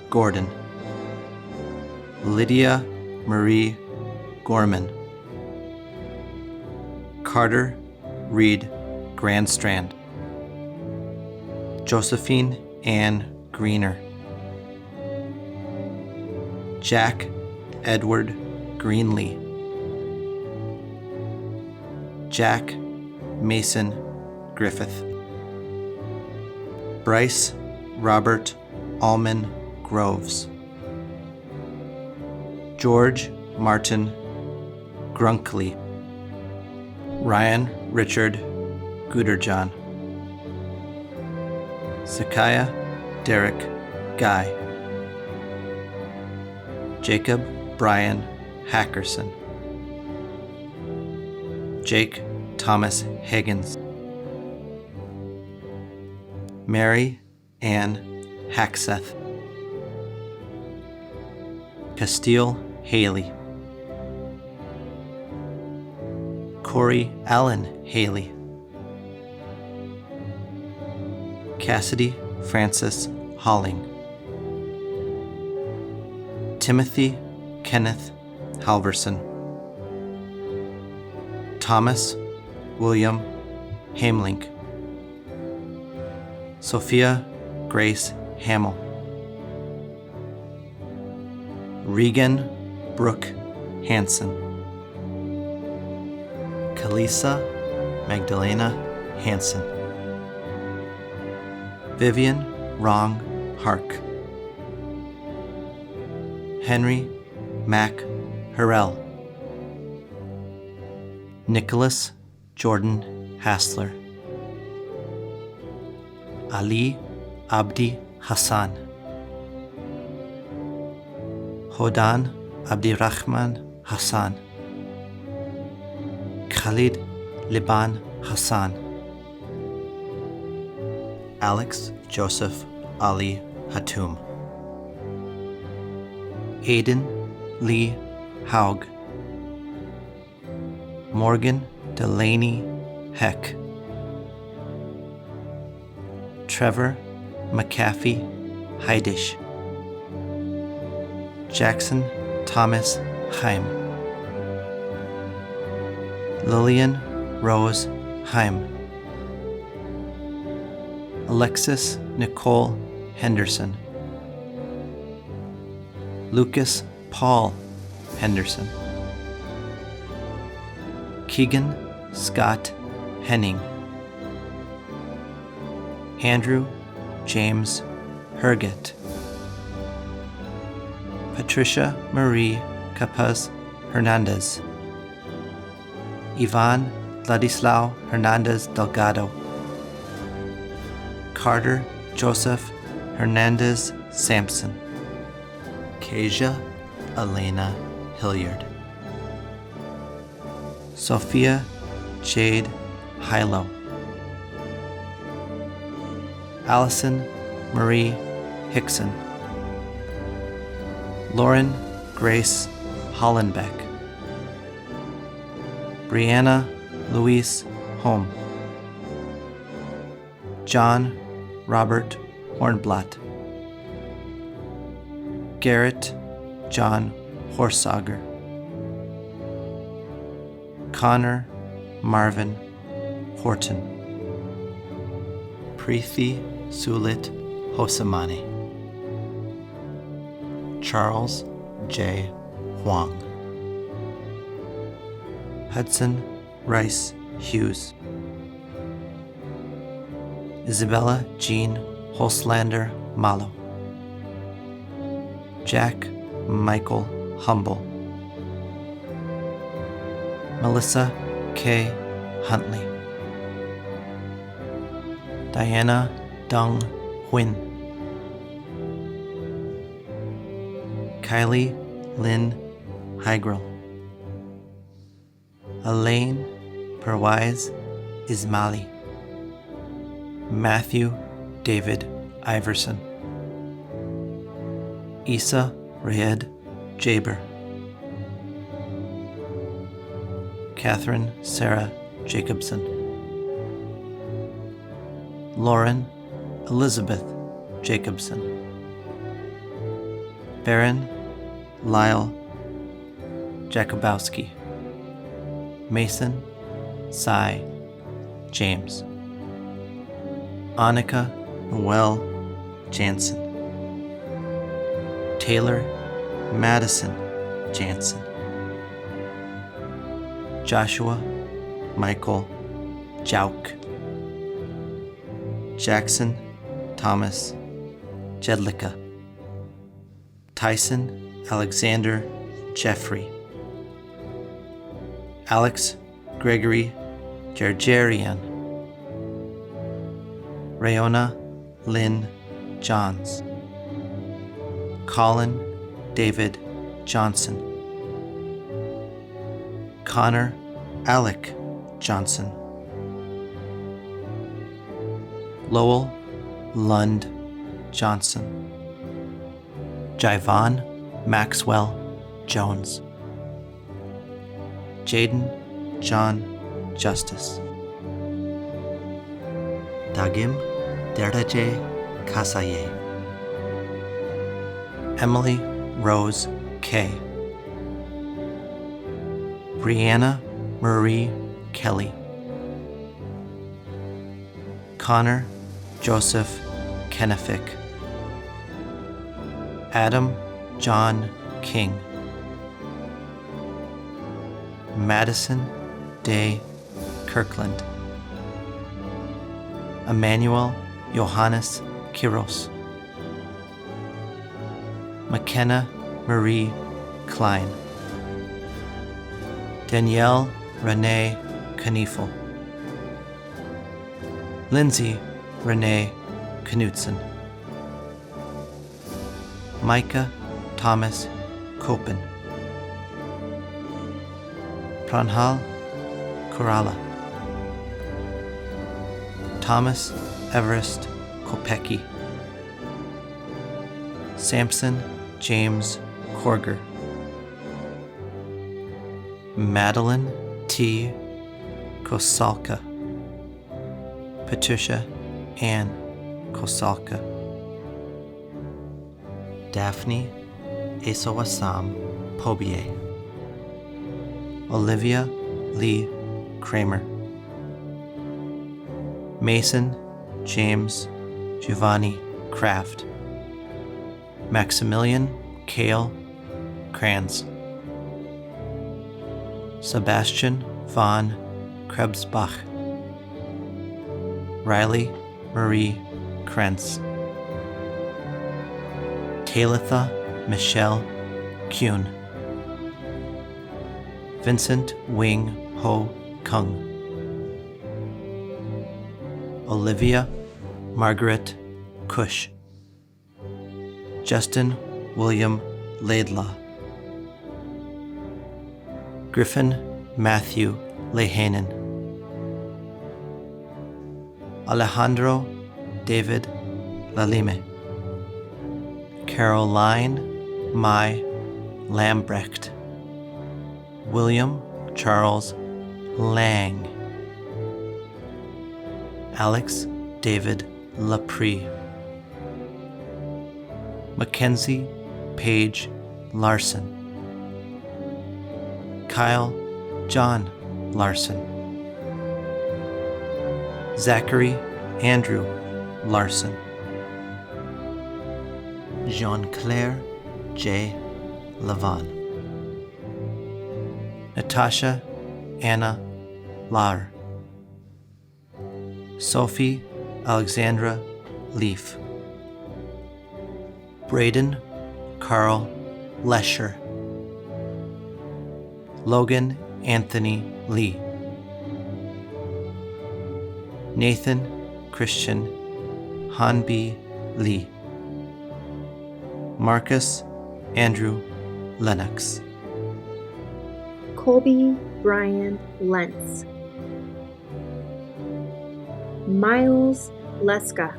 Gordon, Lydia Marie Gorman, Carter Reed Grandstrand, Josephine Ann Greener, Jack Edward Greenlee, Jack Mason Griffith, Bryce Robert Allman Groves, George Martin Grunkley, Ryan Richard Guderjohn, Zakiah Derek Guy, Jacob Brian Hackerson, Jake Thomas Higgins, Mary Ann Hackseth, Castile Haley, Corey Allen Haley, Cassidy Francis Holling, Timothy Kenneth Halverson, Thomas William Hamlink, Sophia Grace Hamill, Regan Brooke Hansen, Kalisa Magdalena Hansen, Vivian Rong Hark, Henry Mac Harrell, Nicholas Jordan Hassler, Ali Abdi Hassan, Hodan Abdirahman Hassan, Khalid Liban Hassan, Alex Joseph Ali Hatum, Aiden Lee Haug, Morgan Delaney Heck, Trevor McAfee Heidish, Jackson Thomas Heim, Lillian Rose Heim, Alexis Nicole Henderson, Lucas Paul Henderson, Keegan Scott Henning, Andrew James Herget, Patricia Marie Capaz Hernandez, Ivan Ladislao Hernandez Delgado, Carter Joseph Hernandez Sampson, Kasia Elena Hilliard, Sophia Jade Hilo, Allison Marie Hickson, Lauren Grace Hollenbeck, Brianna Louise Holm, John Robert Hornblatt, Garrett John Horsager, Connor Marvin Horton, Preethi Sulit Hosamani, Charles J. Huang, Hudson Rice Hughes, Isabella Jean Holslander Malo, Jack Michael Humble, Melissa K. Huntley, Diana Dung Huynh, Kylie Lynn Heigrel, Elaine Perwise Ismaili, Matthew David Iverson, Isa Rayed Jaber, Catherine Sarah Jacobson, Lauren Elizabeth Jacobson, Baron Lyle Jakubowski, Mason Cy James, Annika Noel Jansen, Taylor Madison Jansen, Joshua Michael Jauk, Jackson Thomas Jedlicka, Tyson Alexander Jeffrey, Alex Gregory Gergerian, Rayona Lynn Johns, Colin David Johnson, Connor Alec Johnson, Lowell Lund Johnson, Jivon Maxwell Jones, Jaden John Justice, Dagim Deraje Kasaye, Emily Rose K, Brianna Marie Kelly, Connor Joseph Kenefick, Adam John King, Madison Day Kirkland, Emmanuel Johannes Kiros, McKenna Marie Klein, Danielle Renee Kniefel, Lindsay Renee Knudsen, Micah Thomas Kopen, Pranhal Kurala, Thomas Everest Kopecki, Samson James Korger, Madeline T. Kosalka, Patricia Ann Kosalka, Daphne Esawasam Pobie, Olivia Lee Kramer, Mason James Giovanni Kraft, Maximilian Kale Kranz, Sebastian von Krebsbach, Riley Marie Krentz, Talitha Michelle Kuhn, Vincent Wing Ho Kung, Olivia Margaret Cush, Justin William Laidlaw, Griffin Matthew Lehanen, Alejandro David Lalime, Caroline Mai Lambrecht, William Charles Lang, Alex David Laprie, Mackenzie Page Larson, Kyle John Larson, Zachary Andrew Larson, Jean-Claire J. Levon, Natasha Anna Lahr, Sophie Alexandra Leaf, Braden Carl Lesher, Logan Anthony Lee, Nathan Christian Hanbi Lee, Marcus Andrew Lennox, Colby Brian Lentz, Miles Leska,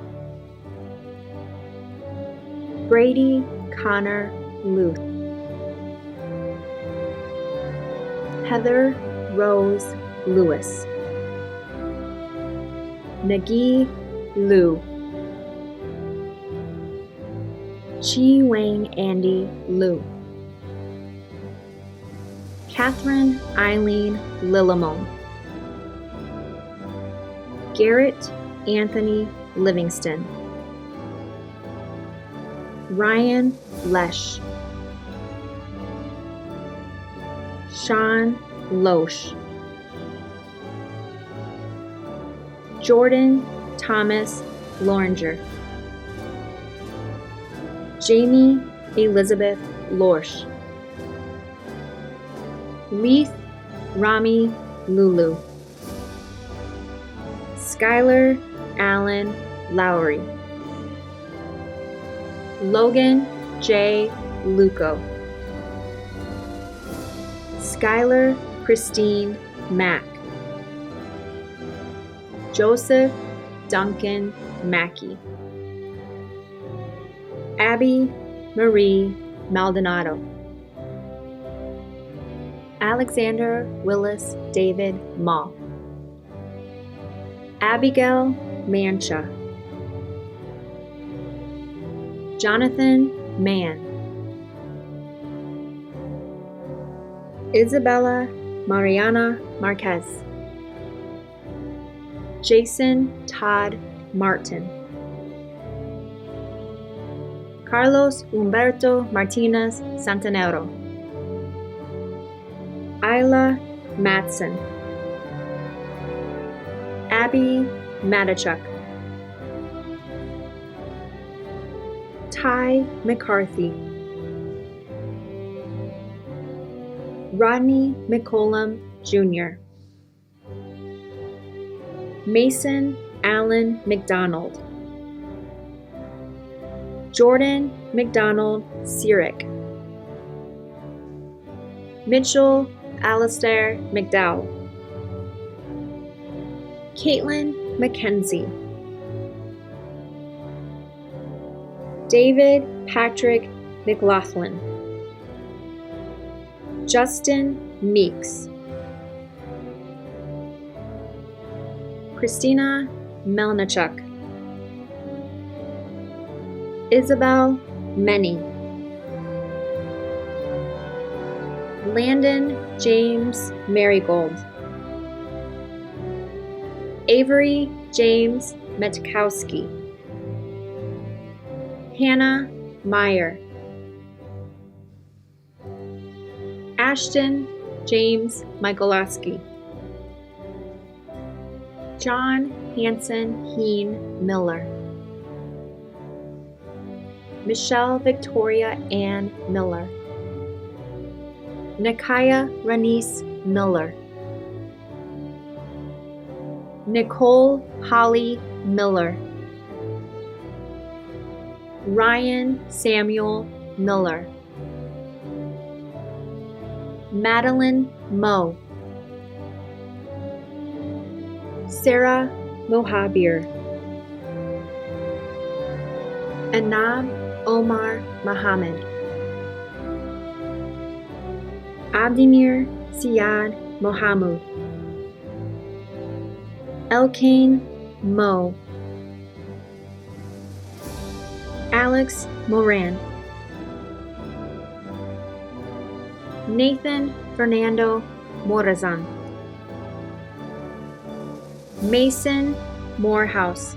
Brady Connor Luth, Heather Rose Lewis, Nagi Liu, Chi Wang Andy Liu, Catherine Eileen Lillimon, Garrett Anthony Livingston, Ryan Lesh, Sean Loesch, Jordan Thomas Loringer, Jamie Elizabeth Lorsch, Leith Rami Lulu. Skylar Allen Lowry. Logan J. Luco. Skylar Christine Mack. Joseph Duncan Mackey. Abby Marie Maldonado. Alexander Willis David Mall. Abigail Mancha. Jonathan Mann. Isabella Mariana Marquez. Jason Todd Martin. Carlos Humberto Martinez Santanero. Isla Matson. Abby Matichuk. Ty McCarthy. Rodney McCollum Jr. Mason Allen McDonald. Jordan McDonald Sirik. Mitchell Alistair McDowell. Caitlin McKenzie. David Patrick McLaughlin. Justin Meeks. Christina Melnichuk. Isabel Meny. Landon James Marigold. Avery James Metkowski. Hannah Meyer. Ashton James Michaelowski. John Hanson Heen Miller. Michelle Victoria Ann Miller. Nakaya Ranice Miller. Nicole Holly Miller. Ryan Samuel Miller. Madeline Moe. Sarah Mohabir. Anab Omar Muhammad. Abdimir Siad Mohamud. Elkane Mo. Alex Moran. Nathan Fernando Morazan. Mason Morehouse.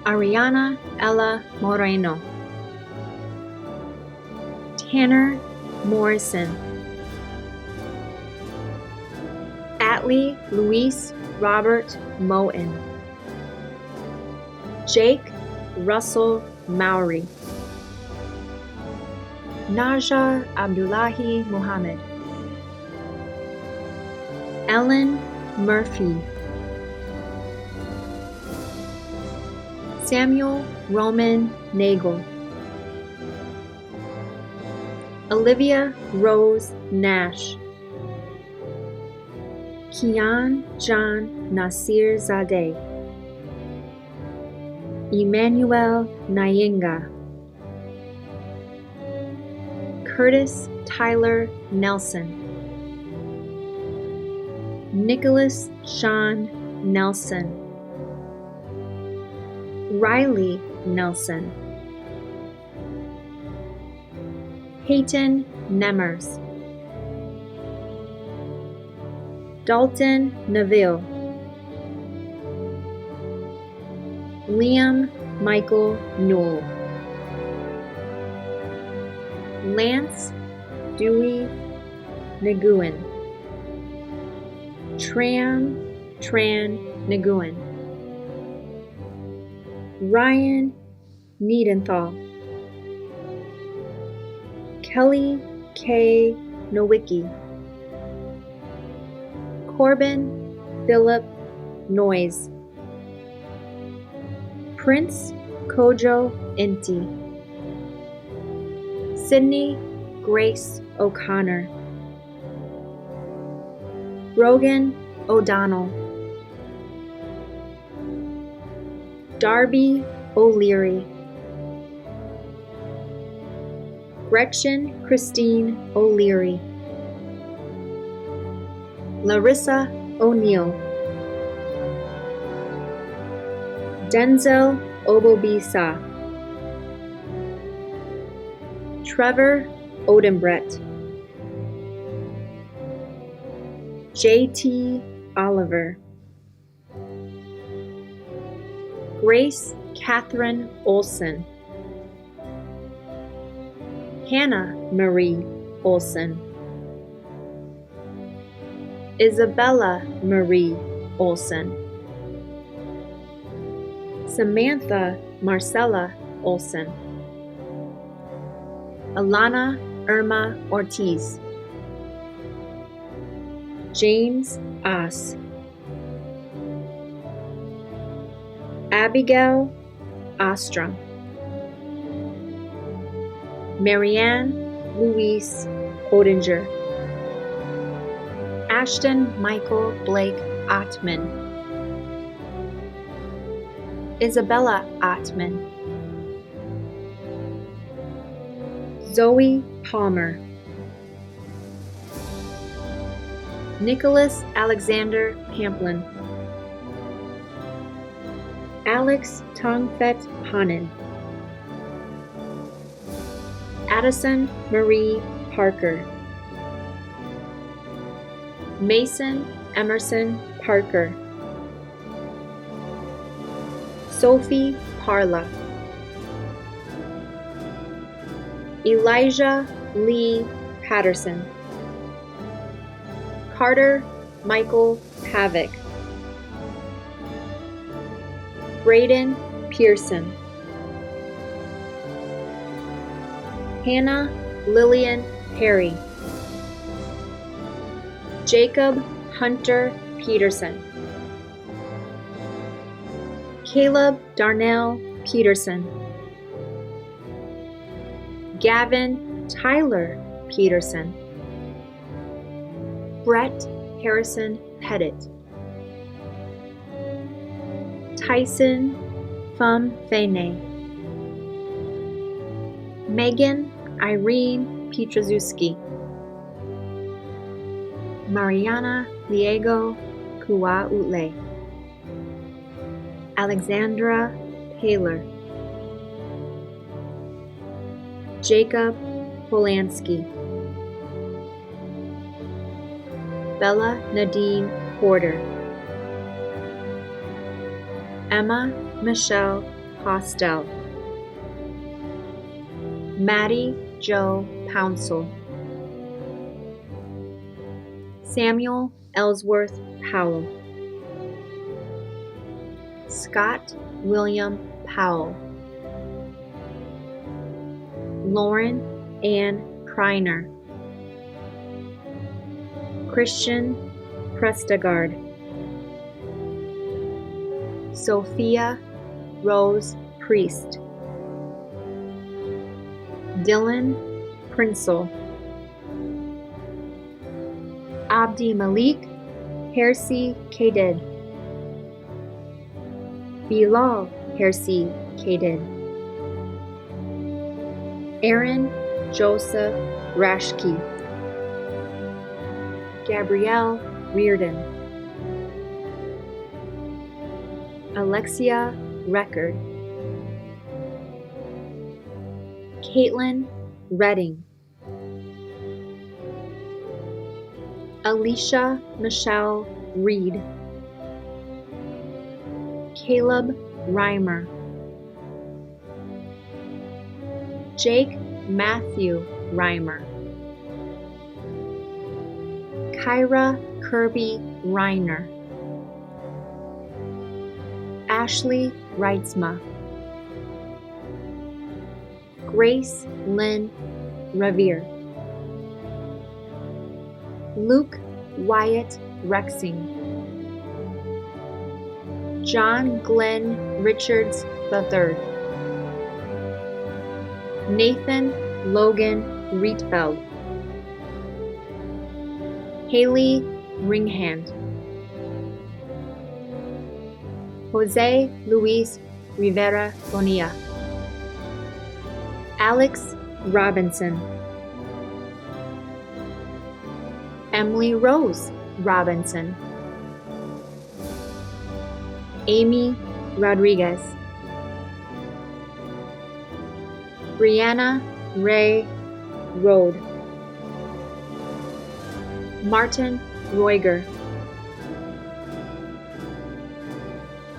Ariana Ella Moreno. Tanner Morrison. Atlee Luis Robert Moen. Jake Russell Mowry. Naja Abdullahi Mohammed. Ellen Murphy. Samuel Roman Nagel. Olivia Rose Nash. Kian John Nasir Zadeh. Emmanuel Nyinga. Curtis Tyler Nelson. Nicholas Sean Nelson. Riley Nelson. Peyton Nemers. Dalton Neville. Liam Michael Newell. Lance Dewey Nguyen. Tran Nguyen. Ryan Niedenthal. Kelly K. Nowicki. Corbin Philip Noyes, Prince Kojo Inti, Sydney Grace O'Connor, Brogan O'Donnell, Darby O'Leary, Gretchen Christine O'Leary, Larissa O'Neill, Denzel Obobisa, Trevor Odenbrett, J.T. Oliver, Grace Catherine Olson, Hannah Marie Olson, Isabella Marie Olson, Samantha Marcella Olson, Alana Irma Ortiz, James Oss, Abigail Ostrom, Marianne Louise Odinger, Ashton Michael Blake Ottman, Isabella Ottman, Zoe Palmer, Nicholas Alexander Pamplin, Alex Tongfet Hanen, Addison Marie Parker, Mason Emerson Parker, Sophie Parla, Elijah Lee Patterson, Carter Michael Pavick, Braden Pearson, Hannah Lillian Perry, Jacob Hunter Peterson, Caleb Darnell Peterson, Gavin Tyler Peterson, Brett Harrison Pettit, Tyson Pham Fene, Megan Irene Pietraszewski, Mariana Liego Kuautle, Alexandra Taylor, Jacob Polanski, Bella Nadine Porter, Emma Michelle Postel, Maddie Joe Pouncil, Samuel Ellsworth Powell, Scott William Powell, Lauren Ann Kreiner, Christian Prestegard, Sophia Rose Priest, Dylan Prinsel, Abdi Malik Hersi Kadid, Bilal Hersi Kadid, Aaron Joseph Rashke, Gabrielle Reardon, Alexia Record, Caitlin Redding, Alicia Michelle Reed, Caleb Reimer, Jake Matthew Reimer, Kyra Kirby Reiner, Ashley Reitzma, Grace Lynn Revere, Luke Wyatt Rexing. John Glenn Richards III. Nathan Logan Rietveld. Haley Ringhand. Jose Luis Rivera Bonilla. Alex Robinson. Emily Rose Robinson. Amy Rodriguez. Brianna Ray Rode. Martin Roiger.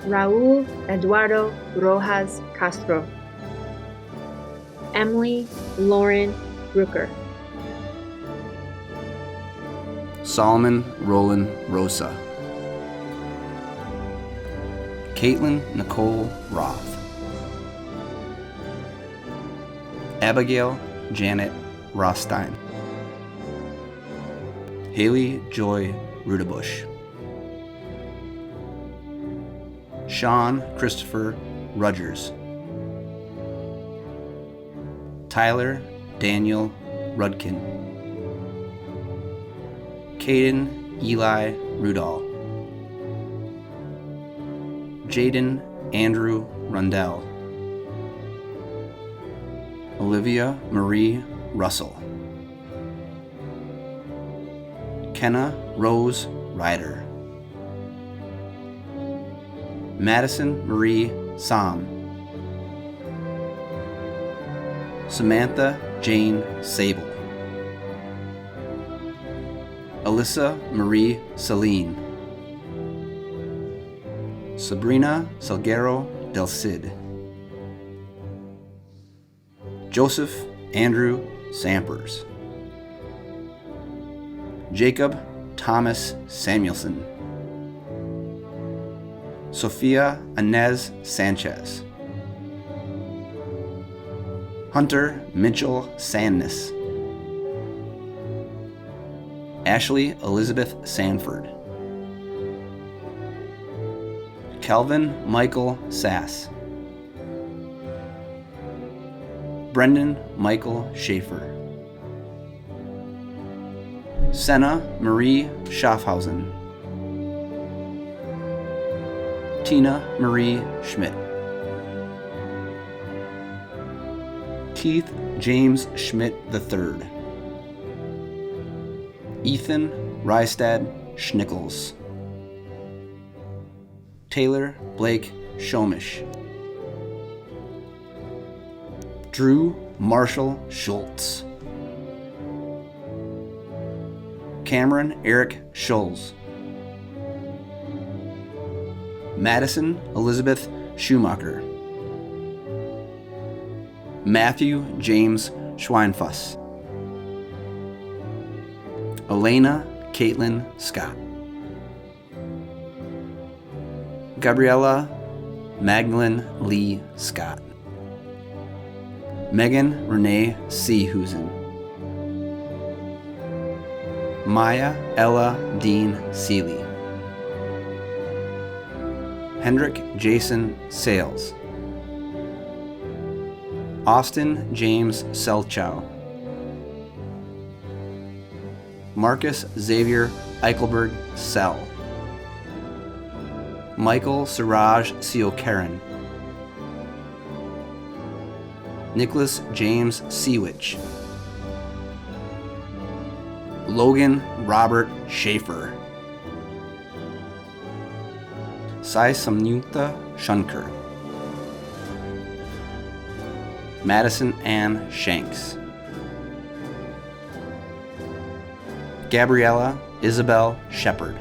Raul Eduardo Rojas Castro. Emily Lauren Brooker. Solomon Roland Rosa. Caitlin Nicole Roth. Abigail Janet Rothstein. Haley Joy Rudabush. Sean Christopher Rogers. Tyler Daniel Rudkin. Caden Eli Rudall. Jaden Andrew Rundell. Olivia Marie Russell. Kenna Rose Ryder. Madison Marie Sam. Samantha Jane Sable. Alyssa Marie Celine. Sabrina Salguero Del Cid. Joseph Andrew Sampers. Jacob Thomas Samuelson. Sophia Inez Sanchez. Hunter Mitchell Sandness. Ashley Elizabeth Sanford. Calvin Michael Sass. Brendan Michael Schaefer. Senna Marie Schaffhausen. Tina Marie Schmidt. Keith James Schmidt III. Ethan Rystad Schnickels. Taylor Blake Shomish. Drew Marshall Schultz. Cameron Eric Schulz. Madison Elizabeth Schumacher. Matthew James Schweinfuss. Elena Caitlin Scott. Gabriella Magdalene Lee Scott. Megan Renee Seehusen. Maya Ella Dean Seeley. Hendrik Jason Sales. Austin James Selchow. Marcus Xavier Eichelberg Sell. Michael Siraj Seokaren. Nicholas James Seawich. Logan Robert Schaefer. Sai Samyukta Shankar. Madison Ann Shanks. Gabriella Isabel Shepard.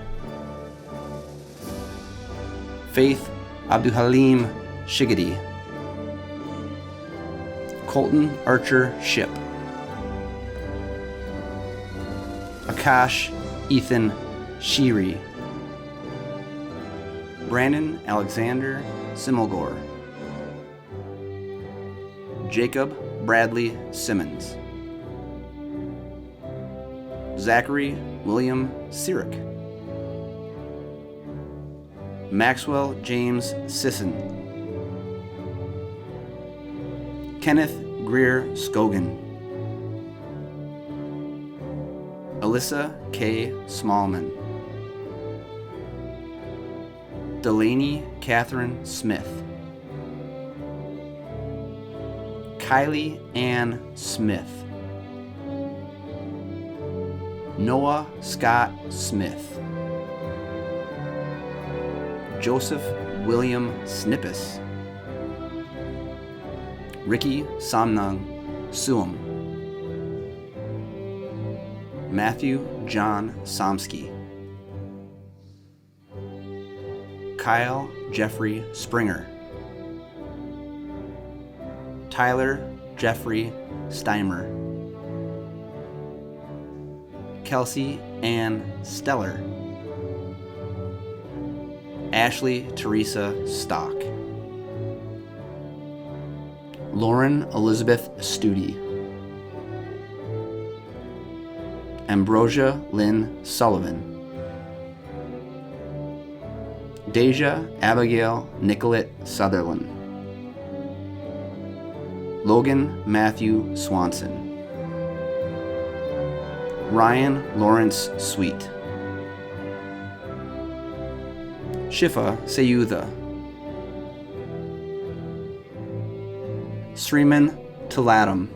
Faith Abduhalim Shigadi. Colton Archer Ship. Akash Ethan Shiri. Brandon Alexander Simulgore. Jacob Bradley Simmons. Zachary William Sirik. Maxwell James Sisson, Kenneth Greer Scogan, Alyssa K. Smallman, Delaney Catherine Smith, Kylie Ann Smith, Noah Scott Smith, Joseph William Snippus, Ricky Samnang Suam, Matthew John Somsky, Kyle Jeffrey Springer, Tyler Jeffrey Steimer, Kelsey Ann Steller, Ashley Teresa Stock, Lauren Elizabeth Studi, Ambrosia Lynn Sullivan, Deja Abigail Nicolette Sutherland, Logan Matthew Swanson, Ryan Lawrence Sweet, Shifa Sayutha, Sriman Taladam,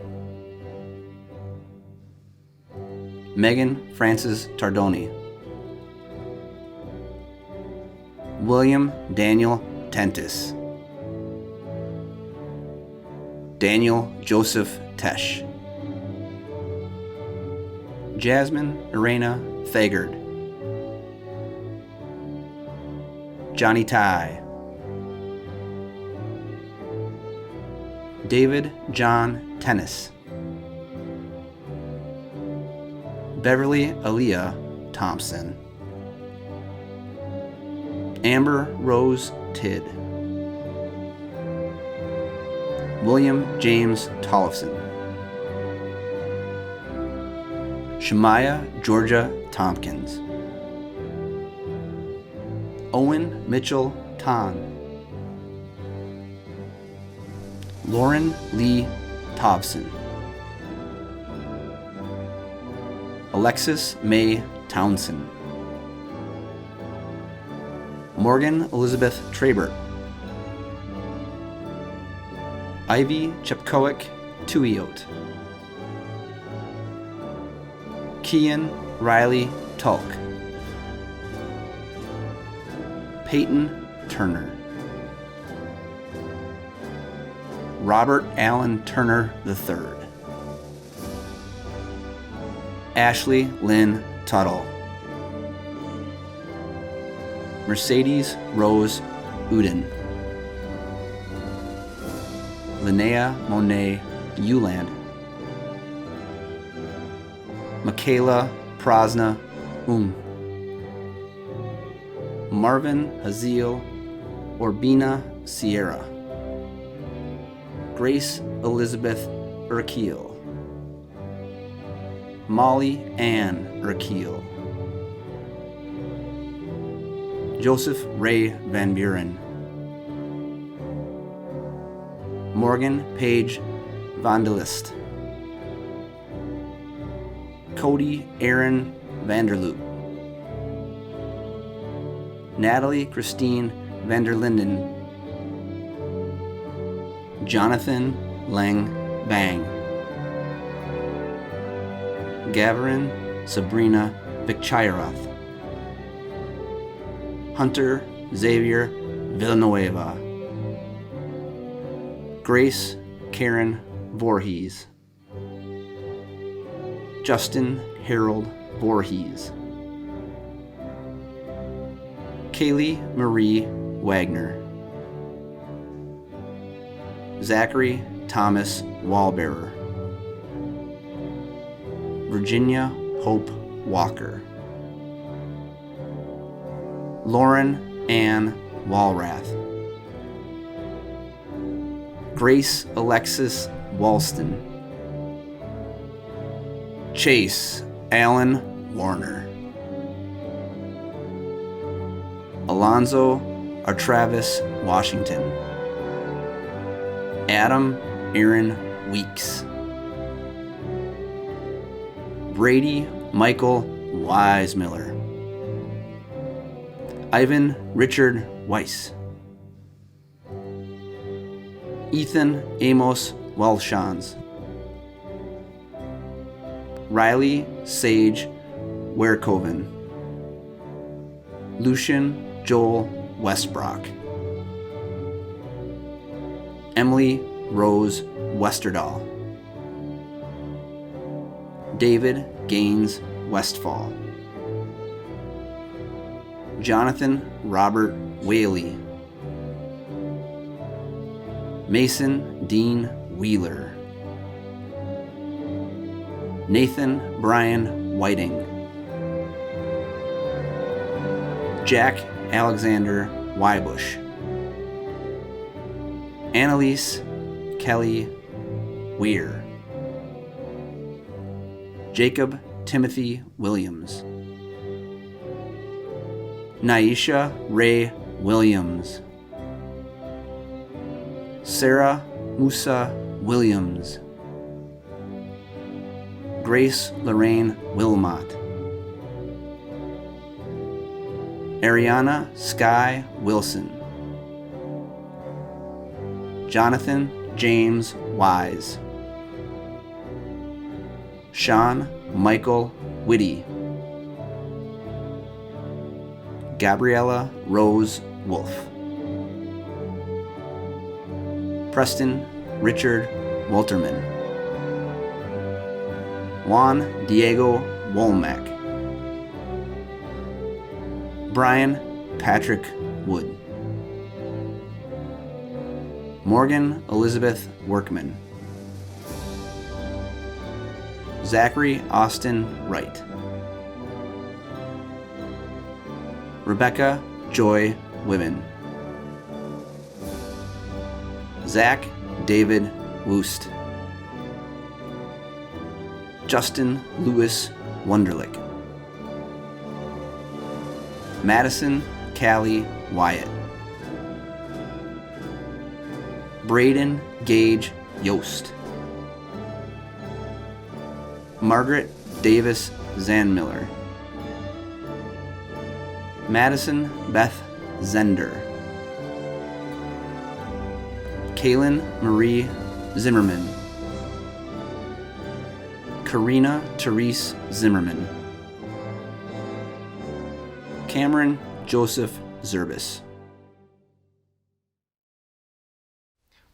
Megan Francis Tardoni, William Daniel Tentis, Daniel Joseph Tesh, Jasmine Irena Thagard, Johnny Ty, David John Tennis, Beverly Aaliyah Thompson, Amber Rose Tidd, William James Tollefson, Shemaya Georgia Tompkins, Owen Mitchell Tan, Lauren Lee Tobson, Alexis May Townsend, Morgan Elizabeth Trabert, Ivy Chepkowick Tuiot, Kian Riley Tulk, Peyton Turner, Robert Allen Turner III, Ashley Lynn Tuttle, Mercedes Rose Uden, Linnea Monet Euland, Michaela Prasna Marvin Haziel Orbina Sierra, Grace Elizabeth Urquiel, Molly Ann Urquiel, Joseph Ray Van Buren, Morgan Page Vandelist, Cody Aaron Vanderloop, Natalie Christine Vanderlinden, Jonathan Lang Bang, Gavarin Sabrina Vikchayarath, Hunter Xavier Villanueva, Grace Karen Voorhees, Justin Harold Voorhees, Kaylee Marie Wagner, Zachary Thomas Wallbearer, Virginia Hope Walker, Lauren Ann Walrath, Grace Alexis Walston, Chase Allen Warner, Alonzo are Travis Washington, Adam Aaron Weeks, Brady Michael Wisemiller, Ivan Richard Weiss, Ethan Amos Welshans, Riley Sage Werkoven, Lucian Joel Westbrock, Emily Rose Westerdahl, David Gaines Westfall, Jonathan Robert Whaley, Mason Dean Wheeler, Nathan Brian Whiting, Jack Alexander Wybush, Annalise Kelly Weir, Jacob Timothy Williams, Naisha Ray Williams, Sarah Musa Williams, Grace Lorraine Wilmot, Ariana Sky Wilson, Jonathan James Wise, Sean Michael Whitty, Gabriella Rose Wolf, Preston Richard Walterman, Juan Diego Womack, Brian Patrick Wood, Morgan Elizabeth Workman, Zachary Austin Wright, Rebecca Joy Wibben, Zach David Woost, Justin Lewis Wunderlich, Madison Callie Wyatt, Braden Gage Yost, Margaret Davis Zanmiller, Madison Beth Zender, Kaylin Marie Zimmerman, Karina Therese Zimmerman, Cameron Joseph Zerbis.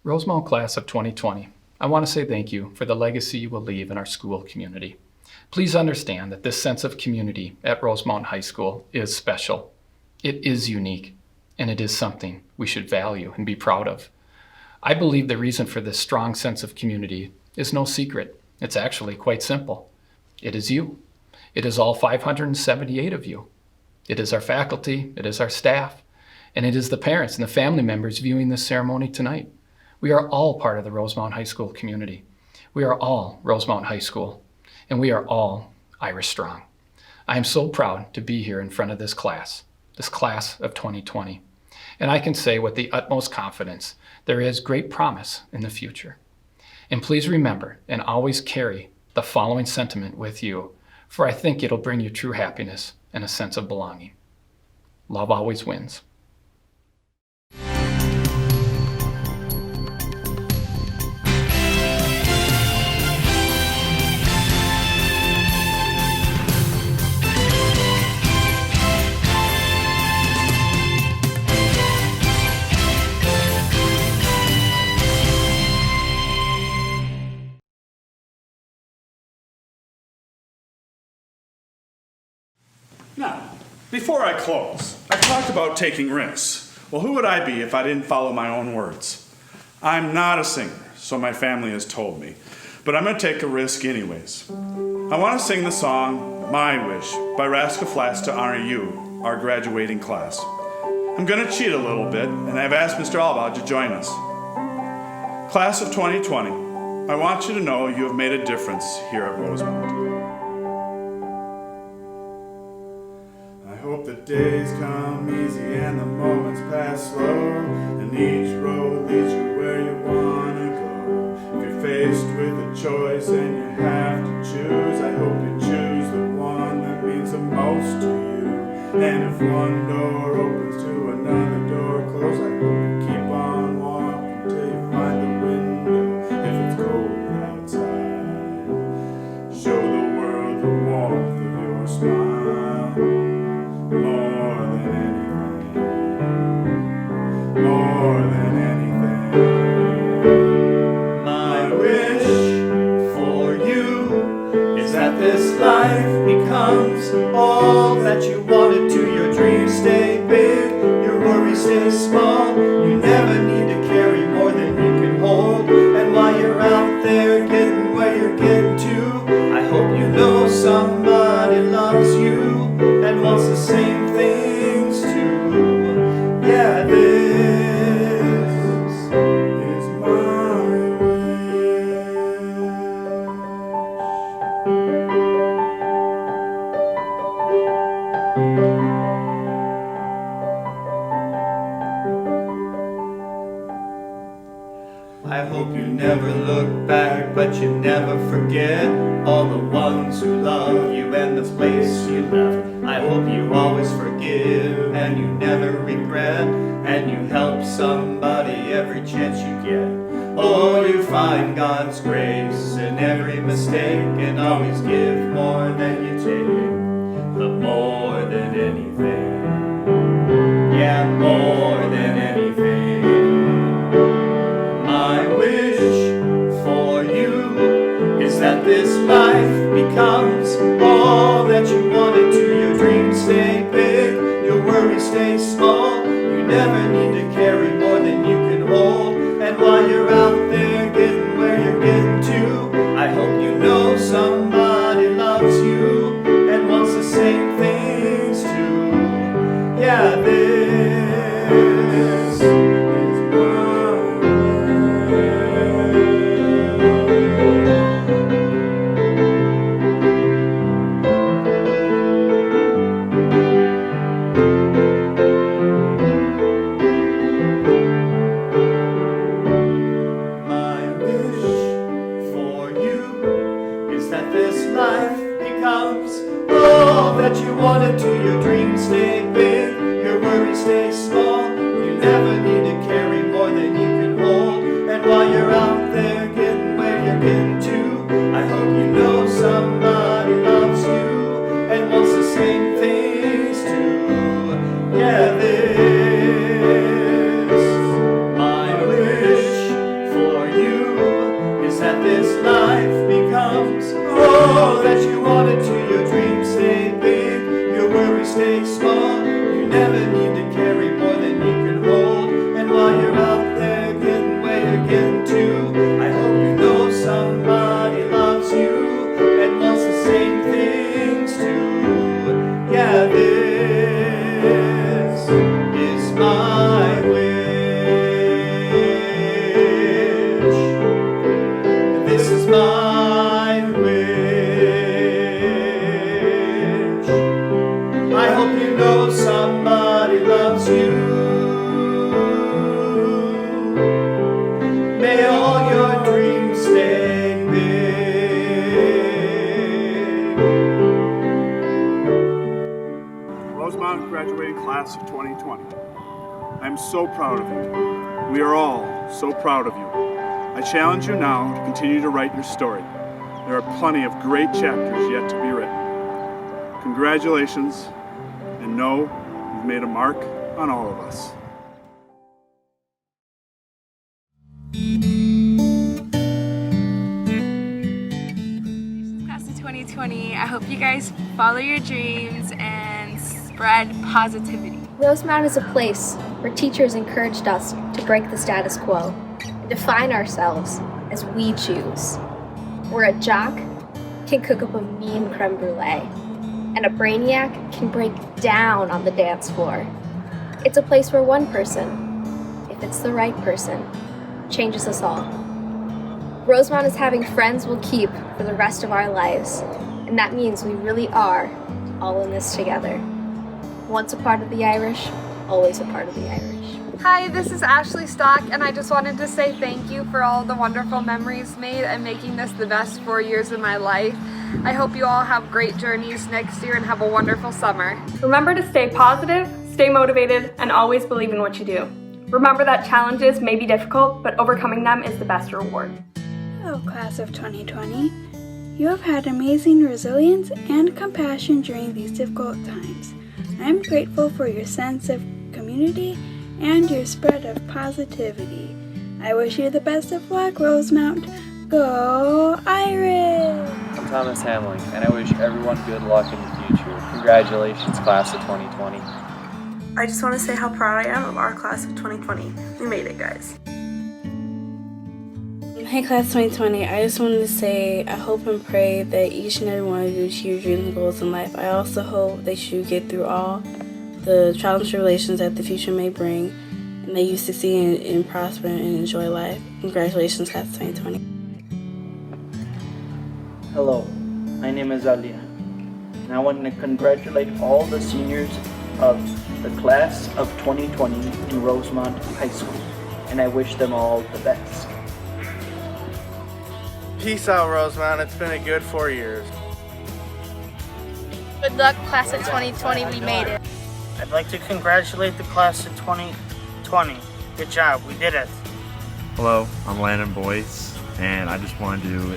Rosemount Class of 2020, I want to say thank you for the legacy you will leave in our school community. Please understand that this sense of community at Rosemount High School is special. It is unique, and it is something we should value and be proud of. I believe the reason for this strong sense of community is no secret. It's actually quite simple. It is you. It is all 578 of you. It is our faculty, it is our staff, and it is the parents and the family members viewing this ceremony tonight. We are all part of the Rosemount High School community. We are all Rosemount High School, and we are all Irish Strong. I am so proud to be here in front of this class of 2020. And I can say with the utmost confidence, there is great promise in the future. And please remember and always carry the following sentiment with you, for I think it'll bring you true happiness and a sense of belonging. Love always wins. Now, before I close, I've talked about taking risks. Well, who would I be if I didn't follow my own words? I'm not a singer, so my family has told me, but I'm going to take a risk anyways. I want to sing the song My Wish by Rascal Flatts to honor you, our graduating class. I'm going to cheat a little bit, and I've asked Mr. Albaugh to join us. Class of 2020, I want you to know you have made a difference here at Rosemount. I hope the days come easy and the moments pass slow, and each road leads you where you wanna go. If you're faced with a choice and you have to choose, I hope you choose the one that means the most to you. And if one door opens to another door closed, I hope you keep on walking till you find the window. If it's cold outside, show the world the warmth of your smile. More than anything, my wish for you is that this life becomes all that you wanted to. Your dreams stay big, your worries stay small. You never need to carry more than you can hold. And while you're out there getting where you're getting to, I hope you know somebody loves you and wants the same things too. Yeah, this is my I hope you never look back, but you never forget all the ones who love you and the place you left. I hope you always forgive and you never regret, and you help somebody every chance you get. Oh, you find God's grace in every mistake and always give more than you take. But more than anything, yeah, more than anything, my wish for you is that this life becomes all that you wanted to. Your dreams stay big, your worries stay small. You never need to carry more than you can hold. And while you're out there getting where you're getting to, I hope you know somebody loves you and wants the same things too. Yeah, this is that you wanted to. Your dreams stay big, your worries stay small. You never need to carry more than you can hold. And while you're out there getting where you're getting to, I hope you know somebody loves you and wants the same things too. Yeah, this, my wish for you is that this life becomes all that you wanted to. Your dreams stay big, your worries stay small. You never need to carry more than you can hold. And while you're out there getting where you're getting to, I hope you know somebody loves you and wants the same things too. Yeah, this is my wish. This is my wish. I hope you know somebody loves you. May all your dreams stay big. Rosemount graduating class of 2020. I'm so proud of you. We are all so proud of you. I challenge you now to continue to write your story. There are plenty of great chapters yet to be written. Congratulations, and know you've made a mark on all of us. Class of 2020, I hope you guys follow your dreams and spread positivity. Rosemount is a place where teachers encouraged us to break the status quo and define ourselves as we choose. Where a jock can cook up a mean creme brulee and a brainiac can break down on the dance floor. It's a place where one person, if it's the right person, changes us all. Rosemount is having friends we'll keep for the rest of our lives, and that means we really are all in this together. Once a part of the Irish, always a part of the Irish. Hi, this is Ashley Stock, and I just wanted to say thank you for all the wonderful memories made and making this the best 4 years of my life. I hope you all have great journeys next year and have a wonderful summer. Remember to stay positive, stay motivated, and always believe in what you do. Remember that challenges may be difficult, but overcoming them is the best reward. Hello, class of 2020. You have had amazing resilience and compassion during these difficult times. I am grateful for your sense of community and your spread of positivity. I wish you the best of luck, Rosemount. Go Irish! I'm Thomas Hamling, and I wish everyone good luck in the future. Congratulations, class of 2020. I just want to say how proud I am of our class of 2020. We made it, guys. Hey class 2020, I just wanted to say I hope and pray that each and every one of you achieve your dreams and goals in life. I also hope that you get through all the trials and tribulations that the future may bring, and that you succeed and prosper and enjoy life. Congratulations, class 2020. Hello, my name is Alia, and I want to congratulate all the seniors of the class of 2020 in Rosemount High School, and I wish them all the best. Peace out, Rosemount. It's been a good 4 years. Good luck, class of 2020. We made it. I'd like to congratulate the class of 2020. Good job, we did it. Hello, I'm Landon Boyce, and I just wanted to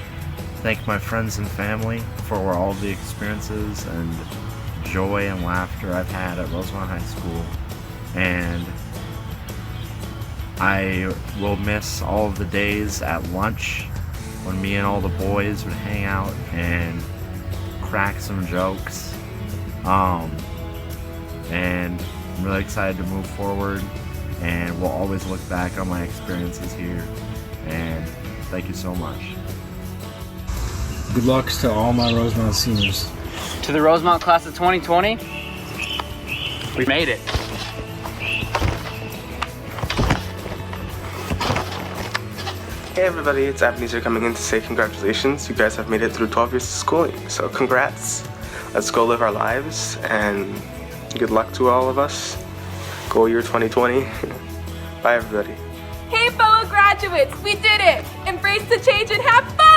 thank my friends and family for all the experiences and joy and laughter I've had at Rosemount High School. And I will miss all of the days at lunch when me and all the boys would hang out and crack some jokes. And I'm really excited to move forward, and we'll always look back on my experiences here. And thank you so much. Good luck to all my Rosemount seniors. To the Rosemount class of 2020, we made it. Hey everybody, it's Ebenezer coming in to say congratulations. You guys have made it through 12 years of schooling, so congrats. Let's go live our lives, and good luck to all of us. Go year 2020. Bye everybody. Hey fellow graduates, we did it! Embrace the change and have fun!